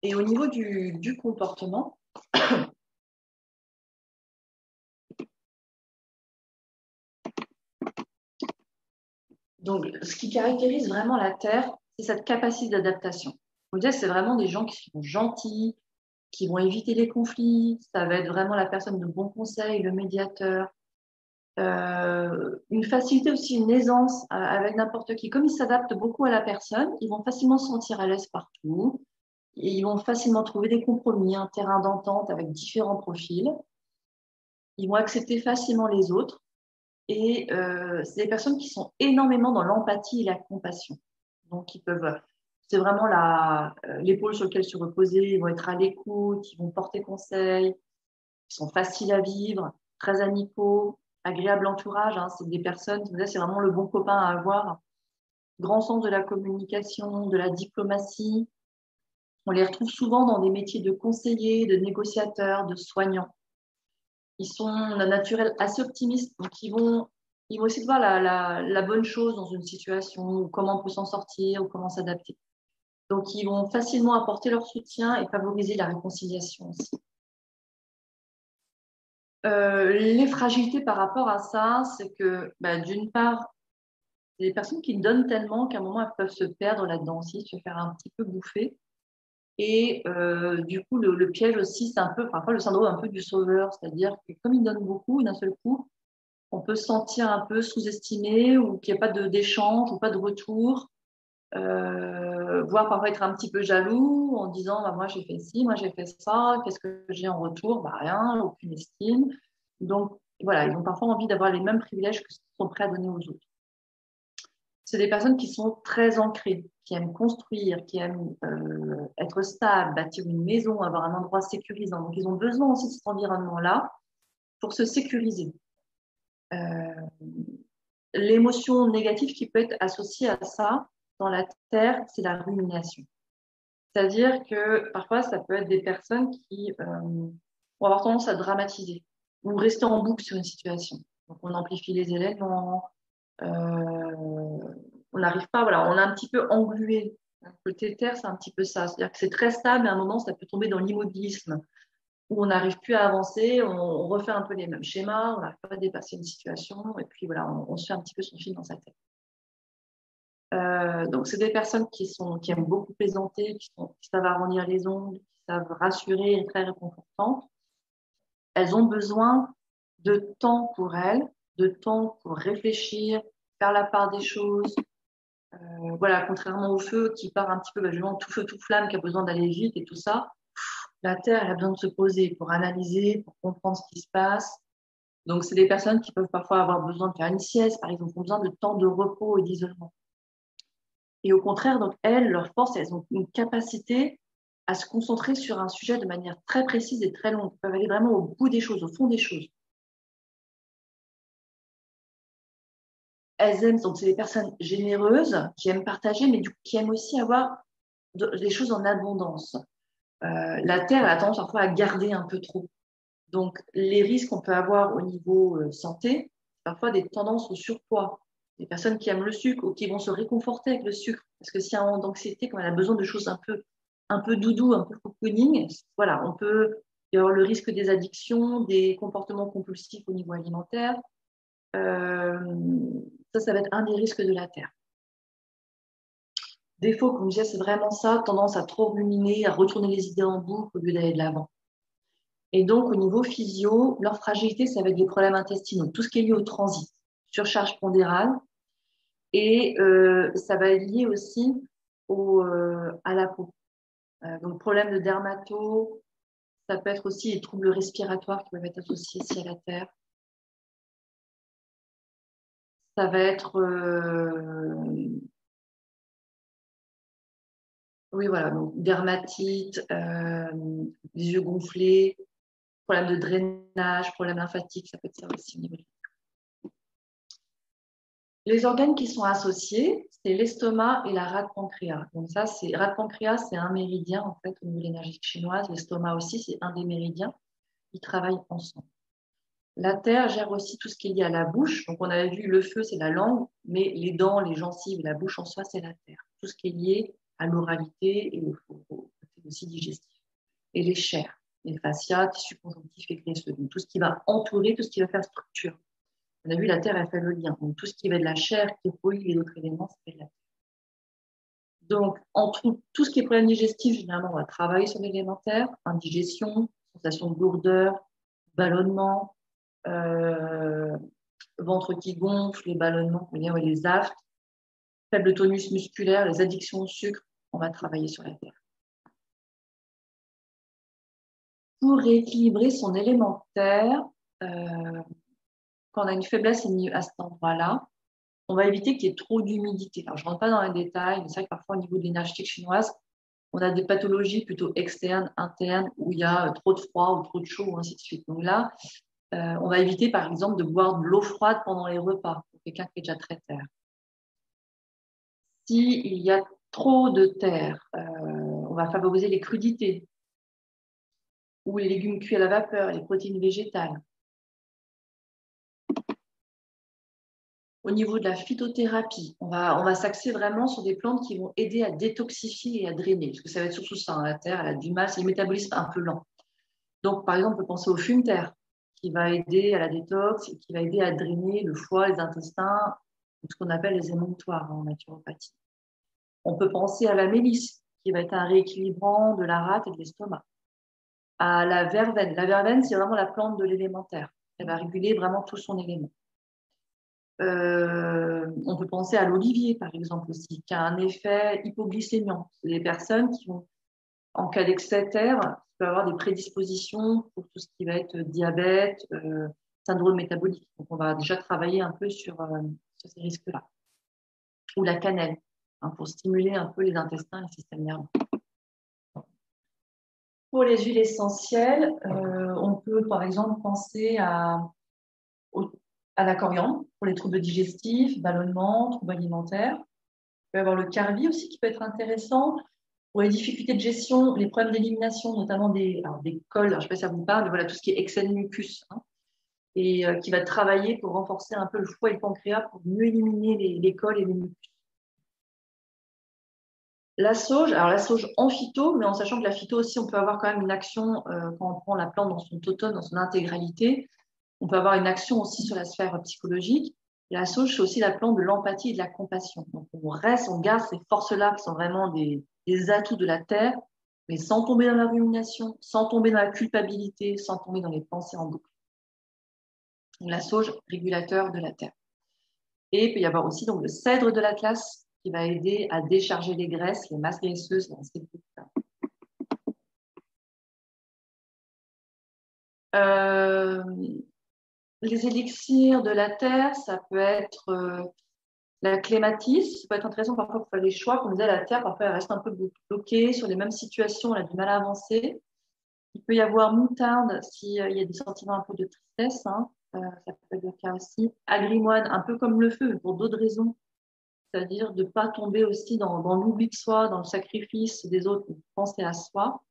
Et au niveau du comportement, donc ce qui caractérise vraiment la terre, c'est cette capacité d'adaptation. On dirait que c'est vraiment des gens qui sont gentils, qui vont éviter les conflits. Ça va être vraiment la personne de bon conseil, le médiateur. Une facilité aussi, une aisance avec n'importe qui. Comme ils s'adaptent beaucoup à la personne, ils vont facilement se sentir à l'aise partout. Et ils vont facilement trouver des compromis, un terrain d'entente avec différents profils. Ils vont accepter facilement les autres. Et c'est des personnes qui sont énormément dans l'empathie et la compassion. Donc, c'est vraiment l'épaule sur laquelle se reposer. Ils vont être à l'écoute, ils vont porter conseil. Ils sont faciles à vivre, très amicaux, agréable entourage. Hein. C'est des personnes, c'est vraiment le bon copain à avoir. Grand sens de la communication, de la diplomatie. On les retrouve souvent dans des métiers de conseillers, de négociateurs, de soignants. Ils sont d'un naturel assez optimiste, donc ils vont essayer de voir la bonne chose dans une situation, ou comment on peut s'en sortir, ou comment s'adapter. Donc, ils vont facilement apporter leur soutien et favoriser la réconciliation aussi. Les fragilités par rapport à ça, c'est que d'une part, il y a des personnes qui donnent tellement qu'à un moment, elles peuvent se perdre là-dedans aussi, se faire un petit peu bouffer. Et du coup, le piège aussi, c'est un peu, parfois le syndrome un peu du sauveur, c'est-à-dire que comme ils donnent beaucoup, d'un seul coup, on peut se sentir un peu sous-estimé ou qu'il n'y a pas d'échange ou pas de retour, voire parfois être un petit peu jaloux en disant moi j'ai fait ci, moi j'ai fait ça, qu'est-ce que j'ai en retour? Rien, aucune estime. Donc voilà, ils ont parfois envie d'avoir les mêmes privilèges que ce qu'ils sont prêts à donner aux autres. C'est des personnes qui sont très ancrées, qui aiment construire, qui aiment être stables, bâtir une maison, avoir un endroit sécurisant. Donc ils ont besoin aussi de cet environnement-là pour se sécuriser. L'émotion négative qui peut être associée à ça dans la Terre, c'est la rumination. C'est-à-dire que parfois, ça peut être des personnes qui vont avoir tendance à dramatiser ou rester en boucle sur une situation. Donc, on amplifie les éléments, on n'arrive pas, voilà, on est un petit peu englué. Le côté Terre, c'est un petit peu ça. C'est-à-dire que c'est très stable, mais à un moment, ça peut tomber dans l'immobilisme où on n'arrive plus à avancer, on refait un peu les mêmes schémas, on n'arrive pas à dépasser une situation, et puis voilà, on se fait un petit peu son film dans sa tête. Donc, c'est des personnes qui aiment beaucoup plaisanter, qui savent arrondir les ongles, qui savent rassurer et être très réconfortantes. Elles ont besoin de temps pour elles, de temps pour réfléchir, faire la part des choses. Voilà, contrairement au feu qui part un petit peu, justement, tout feu, tout flamme, qui a besoin d'aller vite et tout ça. La Terre, elle a besoin de se poser pour analyser, pour comprendre ce qui se passe. Donc, c'est des personnes qui peuvent parfois avoir besoin de faire une sieste, par exemple, ont besoin de temps de repos et d'isolement. Et au contraire, donc, leur force, elles ont une capacité à se concentrer sur un sujet de manière très précise et très longue. Elles peuvent aller vraiment au bout des choses, au fond des choses. Elles aiment, donc, c'est des personnes généreuses qui aiment partager, mais qui aiment aussi avoir des choses en abondance. La Terre a tendance parfois à garder un peu trop. Donc, les risques qu'on peut avoir au niveau santé, parfois des tendances au surpoids. Des personnes qui aiment le sucre ou qui vont se réconforter avec le sucre. Parce que si on a d'anxiété, quand elle a besoin de choses un peu doudou, un peu cocooning, voilà, on peut y avoir le risque des addictions, des comportements compulsifs au niveau alimentaire. Ça va être un des risques de la Terre. Défaut, comme je disais, c'est vraiment ça, tendance à trop ruminer, à retourner les idées en boucle au lieu d'aller de l'avant. Et donc, au niveau physio, leur fragilité, ça va être des problèmes intestinaux, tout ce qui est lié au transit, surcharge pondérale, et ça va être lié aussi à la peau. Donc, problème de dermato, ça peut être aussi les troubles respiratoires qui peuvent être associés ici à la Terre. Ça va être, oui, voilà, donc dermatite, les yeux gonflés, problème de drainage, problème lymphatique, ça peut être ça aussi au niveau. Les organes qui sont associés, c'est l'estomac et la rate pancréas. Donc ça, rate pancréas, c'est un méridien en fait au niveau de l'énergie chinoise. L'estomac aussi, c'est un des méridiens. Ils travaillent ensemble. La terre gère aussi tout ce qui est lié à la bouche. Donc on avait vu le feu, c'est la langue, mais les dents, les gencives, la bouche en soi, c'est la terre. Tout ce qui est lié à l'oralité et au côté aussi digestif. Et les chairs, les fascias, tissus conjonctifs et graisseux. Donc tout ce qui va entourer, tout ce qui va faire structure. On a vu, la terre, elle fait le lien. Donc, tout ce qui va de la chair, qui pollue les autres éléments, ça fait de la terre. Donc, en tout ce qui est problème digestif, généralement, on va travailler sur l'élémentaire, indigestion, sensation de lourdeur, ballonnement, euh, ventre qui gonfle, les ballonnements, les aftes, faible tonus musculaire, les addictions au sucre, on va travailler sur la terre. Pour rééquilibrer son élémentaire, quand on a une faiblesse à cet endroit-là, on va éviter qu'il y ait trop d'humidité. Alors, je ne rentre pas dans les détails, mais c'est vrai que parfois, au niveau de l'énergétique chinoise, on a des pathologies plutôt externes, internes, où il y a trop de froid ou trop de chaud, ou ainsi de suite. Donc là, on va éviter, par exemple, de boire de l'eau froide pendant les repas, pour quelqu'un qui est déjà très terre. S'il y a trop de terre, on va favoriser les crudités, ou les légumes cuits à la vapeur, les protéines végétales. Au niveau de la phytothérapie, on va s'axer vraiment sur des plantes qui vont aider à détoxifier et à drainer, parce que ça va être surtout ça, la terre, elle a du mal, c'est le métabolisme un peu lent. Donc, par exemple, on peut penser au fume-terre, qui va aider à la détox et qui va aider à drainer le foie, les intestins, ce qu'on appelle les émonctoires en naturopathie. On peut penser à la mélisse, qui va être un rééquilibrant de la rate et de l'estomac. À la verveine. La verveine, c'est vraiment la plante de l'élémentaire. Elle va réguler vraiment tout son élément. On peut penser à l'olivier, par exemple, aussi, qui a un effet hypoglycémiant. C'est des personnes qui vont, en cas d'excès de terre, qui peuvent avoir des prédispositions pour tout ce qui va être diabète, syndrome métabolique. Donc, on va déjà travailler un peu sur ces risques-là. Ou la cannelle, pour stimuler un peu les intestins et le système nerveux. Pour les huiles essentielles, on peut, par exemple, penser à la coriandre pour les troubles digestifs, ballonnements, troubles alimentaires. Il peut y avoir le carvi aussi qui peut être intéressant pour les difficultés de gestion, les problèmes d'élimination, notamment des cols. Alors, je ne sais pas si ça vous parle, mais voilà, tout ce qui est excès de mucus, et qui va travailler pour renforcer un peu le foie et le pancréas pour mieux éliminer les cols et les mucus. La sauge, alors la sauge en phyto, mais en sachant que la phyto aussi, on peut avoir quand même une action quand on prend la plante dans son total, dans son intégralité. On peut avoir une action aussi sur la sphère psychologique. La sauge, c'est aussi la plante de l'empathie et de la compassion. Donc, on garde ces forces-là qui sont vraiment des atouts de la terre, mais sans tomber dans la rumination, sans tomber dans la culpabilité, sans tomber dans les pensées en boucle. Donc, la sauge, régulateur de la terre. Et il peut y avoir aussi donc, le cèdre de l'Atlas qui va aider à décharger les graisses, les masses graisseuses, les élixirs de la terre, ça peut être la clématisse. Ça peut être intéressant parfois pour faire des choix. Comme on disait, la terre, parfois, elle reste un peu bloquée sur les mêmes situations, elle a du mal à avancer. Il peut y avoir moutarde s'il y a des sentiments un peu de tristesse. Ça peut être le cas aussi. Agrimoine, un peu comme le feu, mais pour d'autres raisons. C'est-à-dire de ne pas tomber aussi dans l'oubli de soi, dans le sacrifice des autres, de penser à soi.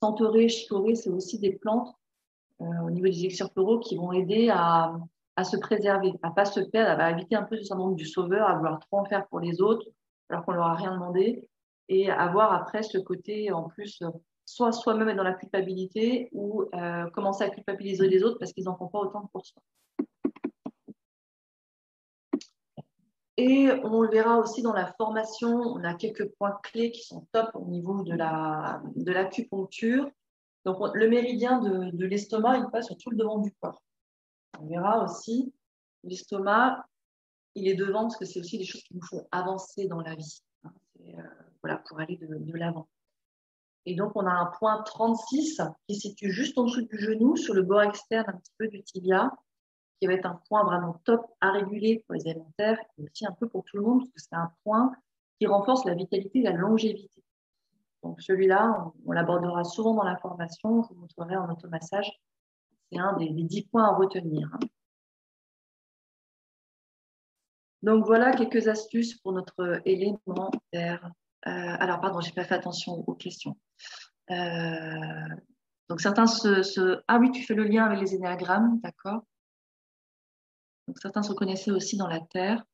Centaurée, chicorée, c'est aussi des plantes au niveau des élixirs floraux qui vont aider à se préserver, à ne pas se perdre, à éviter un peu ce syndrome du sauveur, à vouloir trop en faire pour les autres, alors qu'on ne leur a rien demandé, et avoir après ce côté, en plus, soit soi-même être dans la culpabilité ou commencer à culpabiliser les autres parce qu'ils n'en font pas autant pour soi. Et on le verra aussi dans la formation, on a quelques points clés qui sont top au niveau de l'acupuncture. Donc, le méridien de l'estomac, il passe sur tout le devant du corps. On verra aussi, l'estomac, il est devant parce que c'est aussi des choses qui nous font avancer dans la vie. Voilà, pour aller de l'avant. Et donc, on a un point 36 qui se situe juste en dessous du genou, sur le bord externe un petit peu du tibia, qui va être un point vraiment top à réguler pour les alimentaires et aussi un peu pour tout le monde, parce que c'est un point qui renforce la vitalité et la longévité. Donc, celui-là, on l'abordera souvent dans la formation, je vous montrerai en automassage. C'est un des 10 points à retenir. Donc, voilà quelques astuces pour notre élémentaire. Alors, pardon, je n'ai pas fait attention aux questions. Donc, certains Ah oui, tu fais le lien avec les énéagrammes, d'accord. Donc, certains se reconnaissaient aussi dans la terre.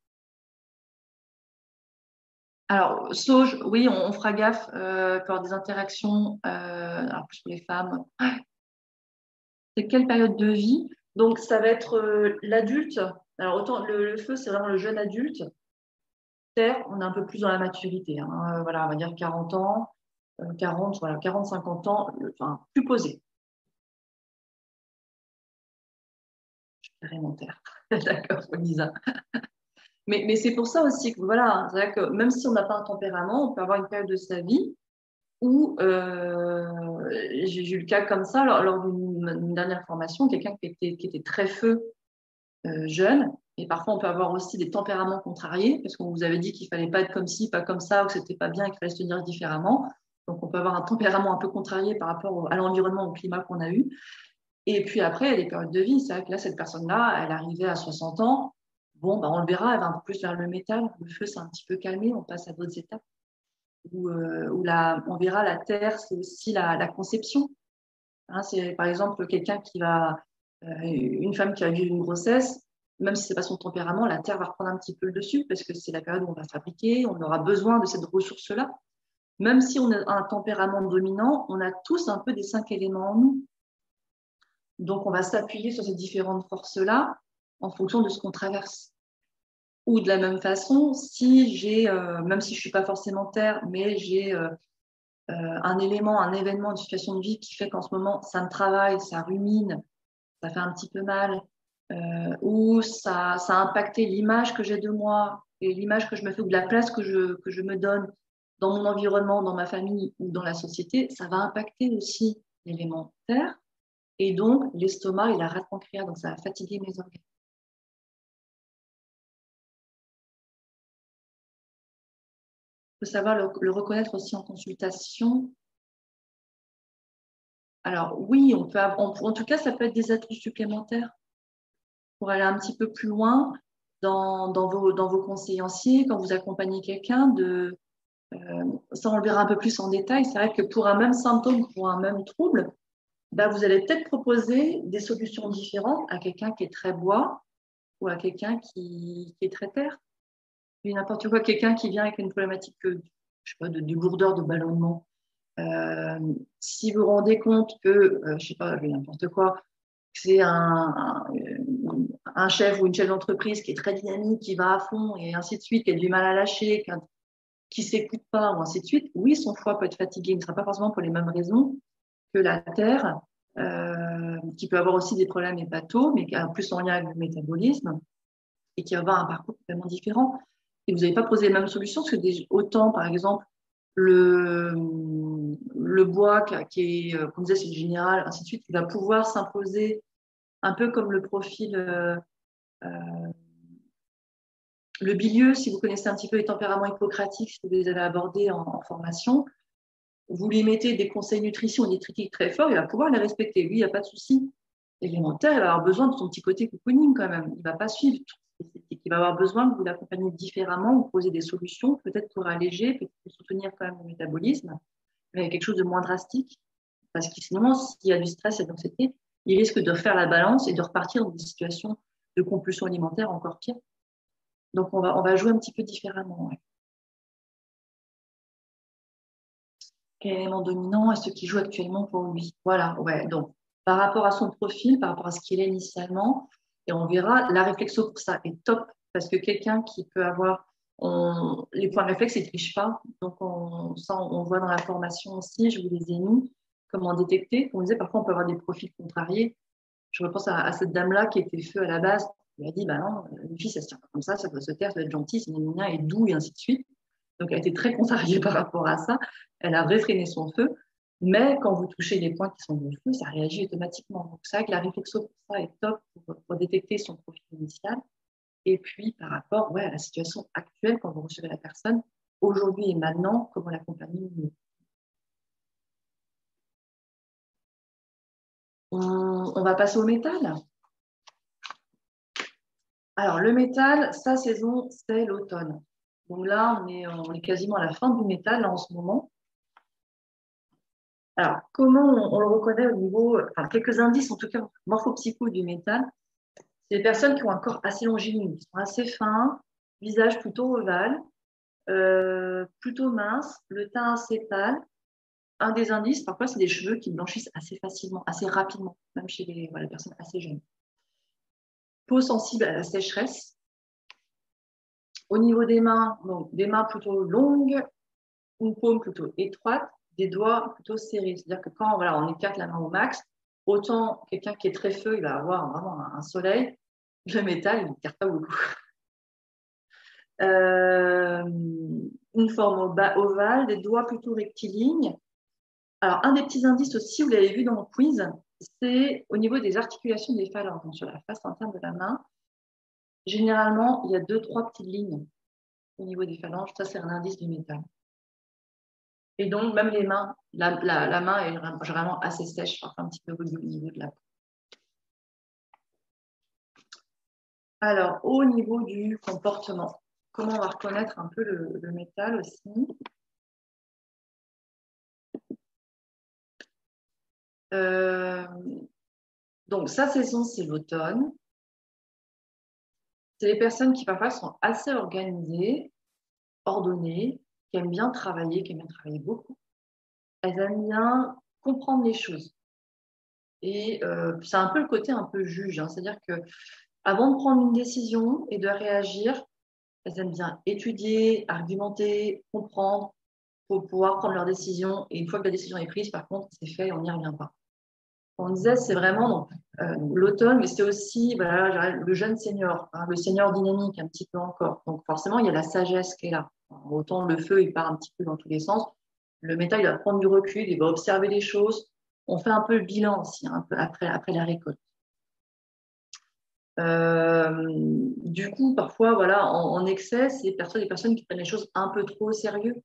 Alors, sauge, oui, on fera gaffe pour avoir des interactions, alors plus pour les femmes. C'est quelle période de vie? Donc, ça va être l'adulte. Alors, autant le feu, c'est vraiment le jeune adulte. terre, on est un peu plus dans la maturité. Voilà, on va dire 40 ans, 40, voilà, 40, 50 ans, enfin, plus posé. Je suis carrément terre. D'accord, Lisa. Mais c'est pour ça aussi que, voilà, c'est vrai que même si on n'a pas un tempérament, on peut avoir une période de sa vie où j'ai eu le cas comme ça lors d'une dernière formation, quelqu'un qui était très feu jeune. Et parfois, on peut avoir aussi des tempéraments contrariés, parce qu'on vous avait dit qu'il fallait pas être comme ci, pas comme ça, ou que c'était pas bien et qu'il fallait se tenir différemment. Donc, on peut avoir un tempérament un peu contrarié par rapport à l'environnement, au climat qu'on a eu. Et puis après, il y a des périodes de vie. C'est vrai que là, cette personne-là, elle arrivait à 60 ans. Bon, bah, on le verra, elle va un peu plus vers le métal. Le feu, c'est un petit peu calmé. On passe à d'autres étapes. Où on verra la terre, c'est aussi la conception. C'est par exemple quelqu'un une femme qui a vécu une grossesse, même si c'est pas son tempérament, la terre va reprendre un petit peu le dessus parce que c'est la période où on va fabriquer, on aura besoin de cette ressource-là. Même si on a un tempérament dominant, on a tous un peu des 5 éléments en nous. Donc on va s'appuyer sur ces différentes forces-là en fonction de ce qu'on traverse. Ou de la même façon, si j'ai, même si je suis pas forcément terre, mais j'ai un élément, un événement, une situation de vie qui fait qu'en ce moment, ça me travaille, ça rumine, ça fait un petit peu mal, ou ça a impacté l'image que j'ai de moi et l'image que je me fais ou de la place que je me donne dans mon environnement, dans ma famille ou dans la société, ça va impacter aussi l'élément terre et donc l'estomac et la rate pancréas, donc ça va fatiguer mes organes. Il faut savoir le reconnaître aussi en consultation. Alors oui, en tout cas, ça peut être des atouts supplémentaires pour aller un petit peu plus loin dans vos conseillers, quand vous accompagnez quelqu'un, ça on le verra un peu plus en détail. C'est vrai que pour un même symptôme, pour un même trouble, bah, vous allez peut-être proposer des solutions différentes à quelqu'un qui est très bois ou à quelqu'un qui est très terre. Et n'importe quoi, quelqu'un qui vient avec une problématique je sais pas, de lourdeur, de ballonnement. Si vous vous rendez compte que, je sais pas, n'importe quoi, c'est un chef ou une chef d'entreprise qui est très dynamique, qui va à fond et ainsi de suite, qui a du mal à lâcher, qui ne s'écoute pas ou ainsi de suite, oui, son foie peut être fatigué, il ne sera pas forcément pour les mêmes raisons que la terre, qui peut avoir aussi des problèmes hépataux, mais qui a plus en lien avec le métabolisme et qui va avoir un parcours complètement différent. Et vous n'avez pas posé les mêmes solutions, parce que autant, par exemple, le bois qui est, comme je disais, c'est général, ainsi de suite, il va pouvoir s'imposer un peu comme le profil, le bilieux, si vous connaissez un petit peu les tempéraments hippocratiques, si vous les avez abordés en formation, vous lui mettez des conseils nutrition et des critiques très forts, il va pouvoir les respecter. Lui, il n'y a pas de souci. L'élémentaire, il va avoir besoin de son petit côté cocooning quand même. Il ne va pas suivre. Il va avoir besoin que vous l'accompagniez différemment, vous posez des solutions, peut-être pour alléger, peut-être pour soutenir quand même le métabolisme, mais quelque chose de moins drastique. Parce que sinon, s'il y a du stress et de l'anxiété, il risque de faire la balance et de repartir dans des situations de compulsion alimentaire encore pire. Donc, on va jouer un petit peu différemment. Ouais. Quel élément dominant est ce qui joue actuellement pour lui? Voilà, ouais. Donc, par rapport à son profil, par rapport à ce qu'il est initialement, et on verra, la réflexo pour ça est top, parce que quelqu'un qui peut avoir les points réflexes, ils ne trichent pas. Donc, on voit dans la formation aussi, je vous les ai mis, comment détecter. Comme on disait, parfois, on peut avoir des profils contrariés. Je repense à cette dame-là qui était feu à la base. Elle a dit, bah non, une fille, ça se tient pas comme ça doit se taire, ça doit être gentil, c'est mignon et doux, et ainsi de suite. Donc, elle était très contrariée par rapport à ça. Elle a réfréné son feu. Mais quand vous touchez les points qui sont de feu, ça réagit automatiquement. Donc, c'est vrai que la réflexo pour ça est top pour détecter son profil initial. Et puis, par rapport à la situation actuelle, quand vous recevez la personne, aujourd'hui et maintenant, comment l'accompagner mieux. On va passer au métal. Alors, le métal, sa saison, c'est l'automne. Donc là, on est quasiment à la fin du métal là, en ce moment. Alors, comment on le reconnaît au niveau, quelques indices en tout cas morphopsycho du métal, c'est des personnes qui ont un corps assez longiligne, qui sont assez fins, visage plutôt ovale, plutôt mince, le teint assez pâle. Un des indices, parfois, c'est des cheveux qui blanchissent assez facilement, assez rapidement, même chez les personnes assez jeunes. Peau sensible à la sécheresse. Au niveau des mains, donc des mains plutôt longues, une paume plutôt étroite, des doigts plutôt serrés. C'est-à-dire que quand voilà, on écarte la main au max, autant quelqu'un qui est très feu, il va avoir vraiment un soleil. Le métal, il n'écarte pas beaucoup. Une forme ovale, des doigts plutôt rectilignes. Alors, un des petits indices aussi, vous l'avez vu dans le quiz, c'est au niveau des articulations des phalanges, donc sur la face interne de la main. Généralement, il y a 2-3 petites lignes au niveau des phalanges. Ça, c'est un indice du métal. Et donc, même les mains, la main est généralement assez sèche, parfois un petit peu rugueuse au niveau de la peau. Alors, au niveau du comportement, comment on va reconnaître un peu le métal aussi? Donc, sa saison, c'est l'automne. C'est les personnes qui parfois sont assez organisées, ordonnées, qui aiment bien travailler, qui aiment bien travailler beaucoup. Elles aiment bien comprendre les choses. Et c'est un peu le côté un peu juge, hein. C'est-à-dire que avant de prendre une décision et de réagir, elles aiment bien étudier, argumenter, comprendre pour pouvoir prendre leur décision. Et une fois que la décision est prise, par contre, c'est fait, on n'y revient pas. On disait, c'est vraiment l'automne, mais c'est aussi voilà, le jeune senior, hein, le senior dynamique un petit peu encore. Donc forcément, il y a la sagesse qui est là. Autant le feu, il part un petit peu dans tous les sens. Le métal, il va prendre du recul, il va observer les choses. On fait un peu le bilan aussi, hein, un peu après la récolte. Du coup, parfois, voilà, en excès, c'est des personnes qui prennent les choses un peu trop au sérieux,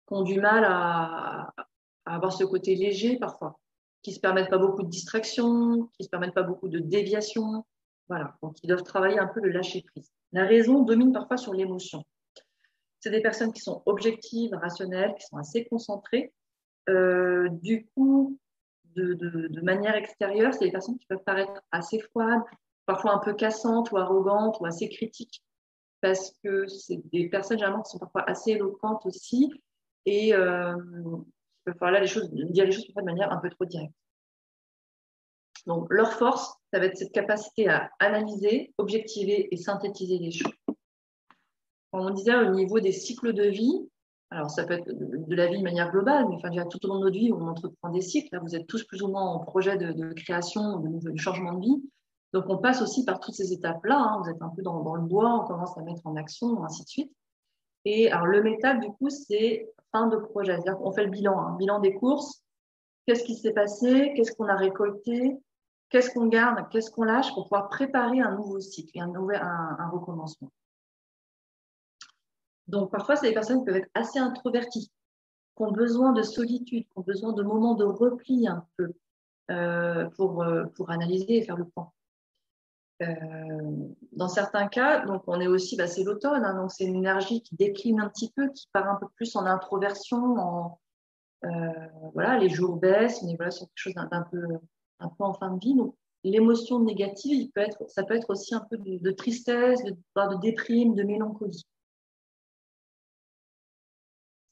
qui ont du mal à avoir ce côté léger parfois, qui ne se permettent pas beaucoup de distractions, qui ne se permettent pas beaucoup de déviations. Voilà, donc ils doivent travailler un peu le lâcher-prise. La raison domine parfois sur l'émotion. C'est des personnes qui sont objectives, rationnelles, qui sont assez concentrées. Du coup, de manière extérieure, c'est des personnes qui peuvent paraître assez froides, parfois un peu cassantes ou arrogantes ou assez critiques, parce que c'est des personnes généralement qui sont parfois assez éloquentes aussi et qui peuvent dire les choses parfois de manière un peu trop directe. Donc, leur force, ça va être cette capacité à analyser, objectiver et synthétiser les choses. Comme on disait, au niveau des cycles de vie, alors ça peut être de la vie de manière globale, mais enfin, tout au long de notre vie, on entreprend des cycles. Là, vous êtes tous plus ou moins en projet de création, de changement de vie. Donc, on passe aussi par toutes ces étapes-là, hein. Vous êtes un peu dans le bois, on commence à mettre en action, ainsi de suite. Et alors, le métal, du coup, c'est fin de projet. C'est-à-dire qu'on fait le bilan, hein, bilan des courses. Qu'est-ce qui s'est passé? Qu'est-ce qu'on a récolté? Qu'est-ce qu'on garde? Qu'est-ce qu'on lâche pour pouvoir préparer un nouveau cycle et un recommencement? Donc, parfois, c'est des personnes qui peuvent être assez introverties, qui ont besoin de solitude, qui ont besoin de moments de repli un peu pour analyser et faire le point. Dans certains cas, donc on est aussi, c'est l'automne, hein, donc c'est une énergie qui décline un petit peu, qui part un peu plus en introversion, voilà, les jours baissent, on est voilà, sur quelque chose un peu en fin de vie. Donc, l'émotion négative, ça peut être aussi un peu de tristesse, de déprime, de mélancolie.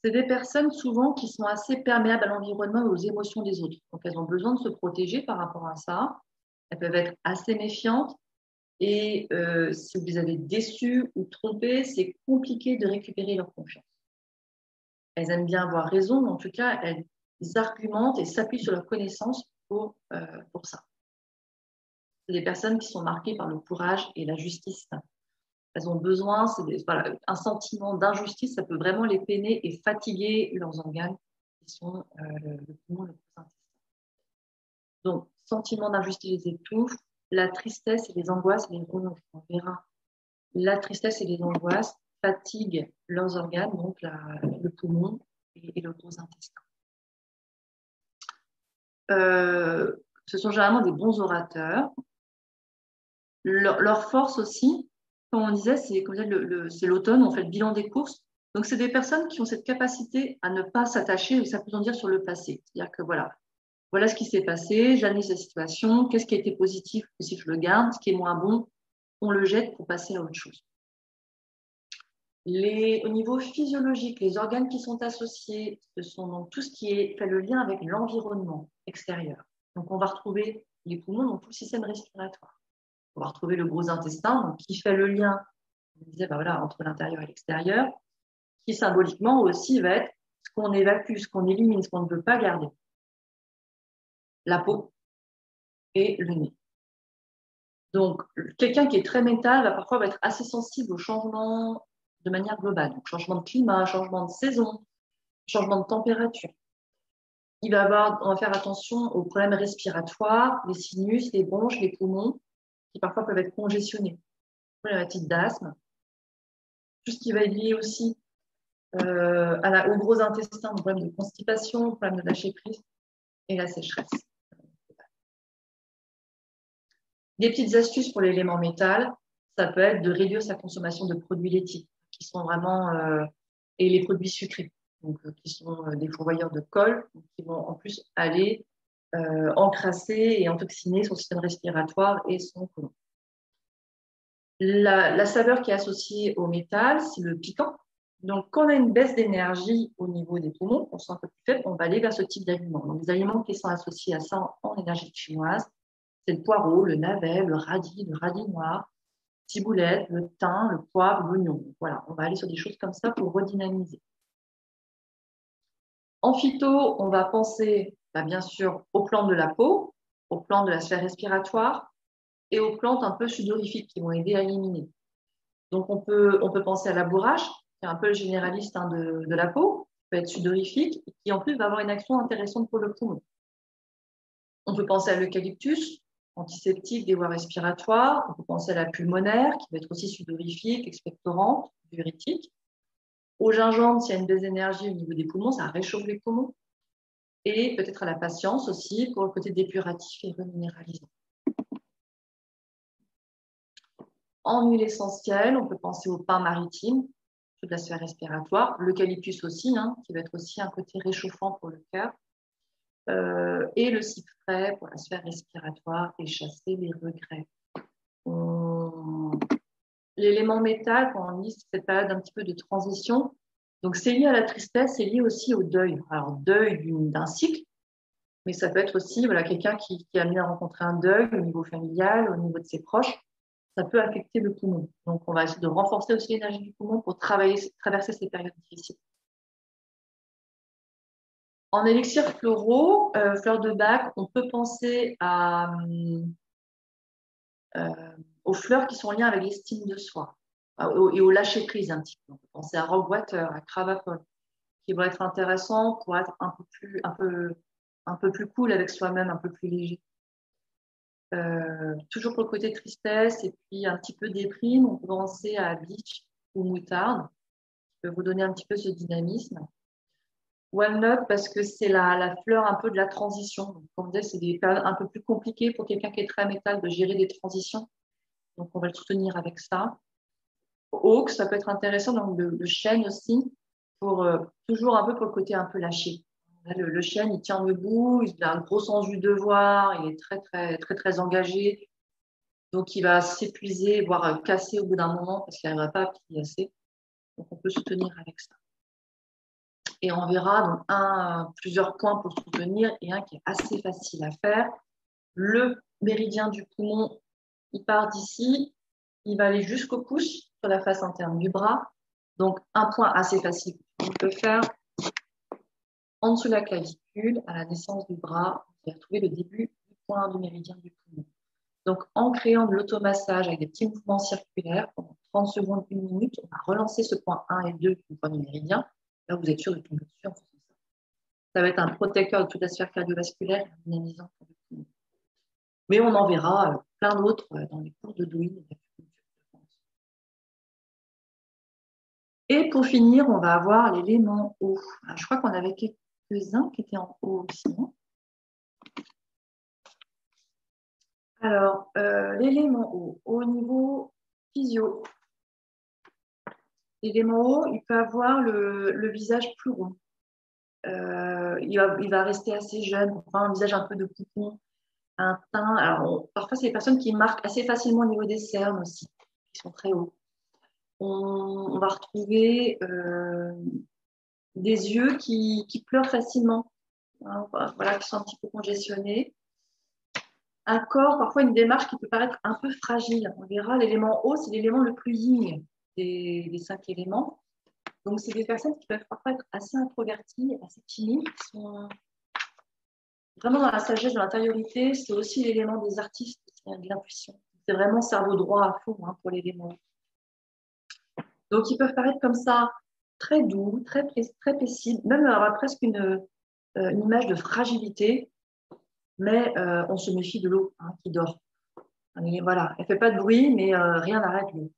C'est des personnes souvent qui sont assez perméables à l'environnement et aux émotions des autres. Donc, elles ont besoin de se protéger par rapport à ça. Elles peuvent être assez méfiantes. Et si vous les avez déçues ou trompées, c'est compliqué de récupérer leur confiance. Elles aiment bien avoir raison, mais en tout cas, elles argumentent et s'appuient sur leur connaissance pour ça. C'est des personnes qui sont marquées par le courage et la justice. Elles ont besoin, voilà, un sentiment d'injustice, ça peut vraiment les peiner et fatiguer leurs organes qui sont le poumon, le gros intestin. Donc, sentiment d'injustice les étouffe, la tristesse et les angoisses les ronge. On verra. La tristesse et les angoisses fatiguent leurs organes, donc le poumon et le gros intestin. Ce sont généralement des bons orateurs. Leur force aussi, comme on disait, c'est l'automne, on fait le bilan des courses. Donc, c'est des personnes qui ont cette capacité à ne pas s'attacher, ça peut en dire sur le passé. C'est-à-dire que voilà ce qui s'est passé, j'analyse la situation, qu'est-ce qui a été positif, si je le garde, ce qui est moins bon, on le jette pour passer à autre chose. Au niveau physiologique, les organes qui sont associés, ce sont donc tout ce qui fait le lien avec l'environnement extérieur. Donc, on va retrouver les poumons, donc tout le système respiratoire. On va retrouver le gros intestin, donc, qui fait le lien on disait, bah voilà, entre l'intérieur et l'extérieur, qui symboliquement aussi va être ce qu'on évacue, ce qu'on élimine, ce qu'on ne veut pas garder. La peau et le nez. Donc, quelqu'un qui est très métal va parfois être assez sensible aux changements de manière globale. Donc, changement de climat, changement de saison, changement de température. On va faire attention aux problèmes respiratoires, les sinus, les bronches, les poumons, qui parfois peuvent être congestionnés. Problématique d'asthme. Tout ce qui va être lié aussi au gros intestin, le problème de constipation, le problème de lâcher prise et la sécheresse. Des petites astuces pour l'élément métal, ça peut être de réduire sa consommation de produits laitiers, qui sont vraiment, et les produits sucrés, donc qui sont des fourvoyeurs de colle, donc, qui vont en plus aller encrasser et intoxiner son système respiratoire et son côlon. La saveur qui est associée au métal, c'est le piquant. Donc, quand on a une baisse d'énergie au niveau des poumons, on se sent un peu plus faible, on va aller vers ce type d'aliments. Donc, les aliments qui sont associés à ça en énergie chinoise, c'est le poireau, le navet, le radis noir, ciboulette, le thym, le poivre, l'oignon. Voilà, on va aller sur des choses comme ça pour redynamiser. En phyto, on va penser bien sûr aux plantes de la peau, aux plantes de la sphère respiratoire et aux plantes un peu sudorifiques qui vont aider à éliminer. Donc, on peut penser à la bourrache, qui est un peu le généraliste de la peau, qui peut être sudorifique et qui en plus va avoir une action intéressante pour le poumon. On peut penser à l'eucalyptus, antiseptique des voies respiratoires. On peut penser à la pulmonaire, qui va être aussi sudorifique, expectorante, diurétique. Au gingembre, s'il y a une baisse d'énergie au niveau des poumons, ça réchauffe les poumons. Et peut-être à la patience aussi, pour le côté dépuratif et reminéralisant. En huile essentielle, on peut penser au pin maritime, toute la sphère respiratoire. L'eucalyptus aussi, qui va être aussi un côté réchauffant pour le cœur. Et le cyprès pour la sphère respiratoire et chasser les regrets. L'élément métal, quand on dit cette période un petit peu de transition, donc c'est lié à la tristesse, c'est lié aussi au deuil. Alors, deuil d'un cycle, mais ça peut être aussi quelqu'un qui est amené à rencontrer un deuil au niveau familial, au niveau de ses proches. Ça peut affecter le poumon. Donc, on va essayer de renforcer aussi l'énergie du poumon pour traverser ces périodes difficiles. En élixir floraux, fleurs de bac, on peut penser aux fleurs qui sont en lien avec l'estime de soi et au lâcher prise un petit peu. On peut penser à Roguewater, à Cravapol, qui vont être intéressants pour être un peu plus cool avec soi-même, un peu plus léger. Toujours pour le côté tristesse et puis un petit peu déprime, on peut penser à Beach ou Moutarde, qui peut vous donner un petit peu ce dynamisme. Walnut, parce que c'est la fleur un peu de la transition. Donc, comme on disait, c'est des périodes un peu plus compliquées pour quelqu'un qui est très métal de gérer des transitions. Donc, on va le soutenir avec ça. Oak, ça peut être intéressant. Donc, le chêne aussi, pour toujours un peu pour le côté un peu lâché. Le chêne, il tient debout, il a un gros sens du devoir, il est très, très, très, très engagé. Donc, il va s'épuiser, voire casser au bout d'un moment parce qu'il n'arrivera pas à plier assez. Donc, on peut soutenir avec ça. Et on verra donc plusieurs points pour soutenir et un qui est assez facile à faire. Le méridien du poumon, il part d'ici, il va aller jusqu'au pouce sur la face interne du bras. Donc, un point assez facile qu'on peut faire en dessous de la clavicule, à la naissance du bras, vous allez retrouver le début du point du méridien du poumon. Donc, en créant de l'automassage avec des petits mouvements circulaires pendant 30 secondes, 1 minute, on va relancer ce point 1 et 2 du point du méridien. Là, vous êtes sûr de tomber dessus en faisant ça. Ça va être un protecteur de toute la sphère cardiovasculaire et dynamisant pour le poumon. Mais on en verra plein d'autres dans les cours de douille. Et pour finir, on va avoir l'élément eau. Alors, je crois qu'on avait quelques-uns qui étaient en eau aussi. Alors, l'élément eau, au niveau physio, l'élément eau, il peut avoir le visage plus rond. Il va rester assez jeune, enfin, un visage un peu de poupon, un teint. Alors, parfois, c'est des personnes qui marquent assez facilement au niveau des cernes aussi, qui sont très hauts. On va retrouver des yeux qui pleurent facilement, qui sont un petit peu congestionnés. Un corps, parfois une démarche qui peut paraître un peu fragile. On verra, l'élément eau, c'est l'élément le plus yin. des 5 éléments. Donc, c'est des personnes qui peuvent parfois être assez introverties, assez timides, qui sont vraiment dans la sagesse, dans l'intériorité. C'est aussi l'élément des artistes, de l'intuition. C'est vraiment cerveau droit à fond pour l'élément. Donc, ils peuvent paraître comme ça, très doux, très paisibles, même avoir presque une image de fragilité, mais on se méfie de l'eau qui dort. Et voilà, elle ne fait pas de bruit, mais rien n'arrête l'eau.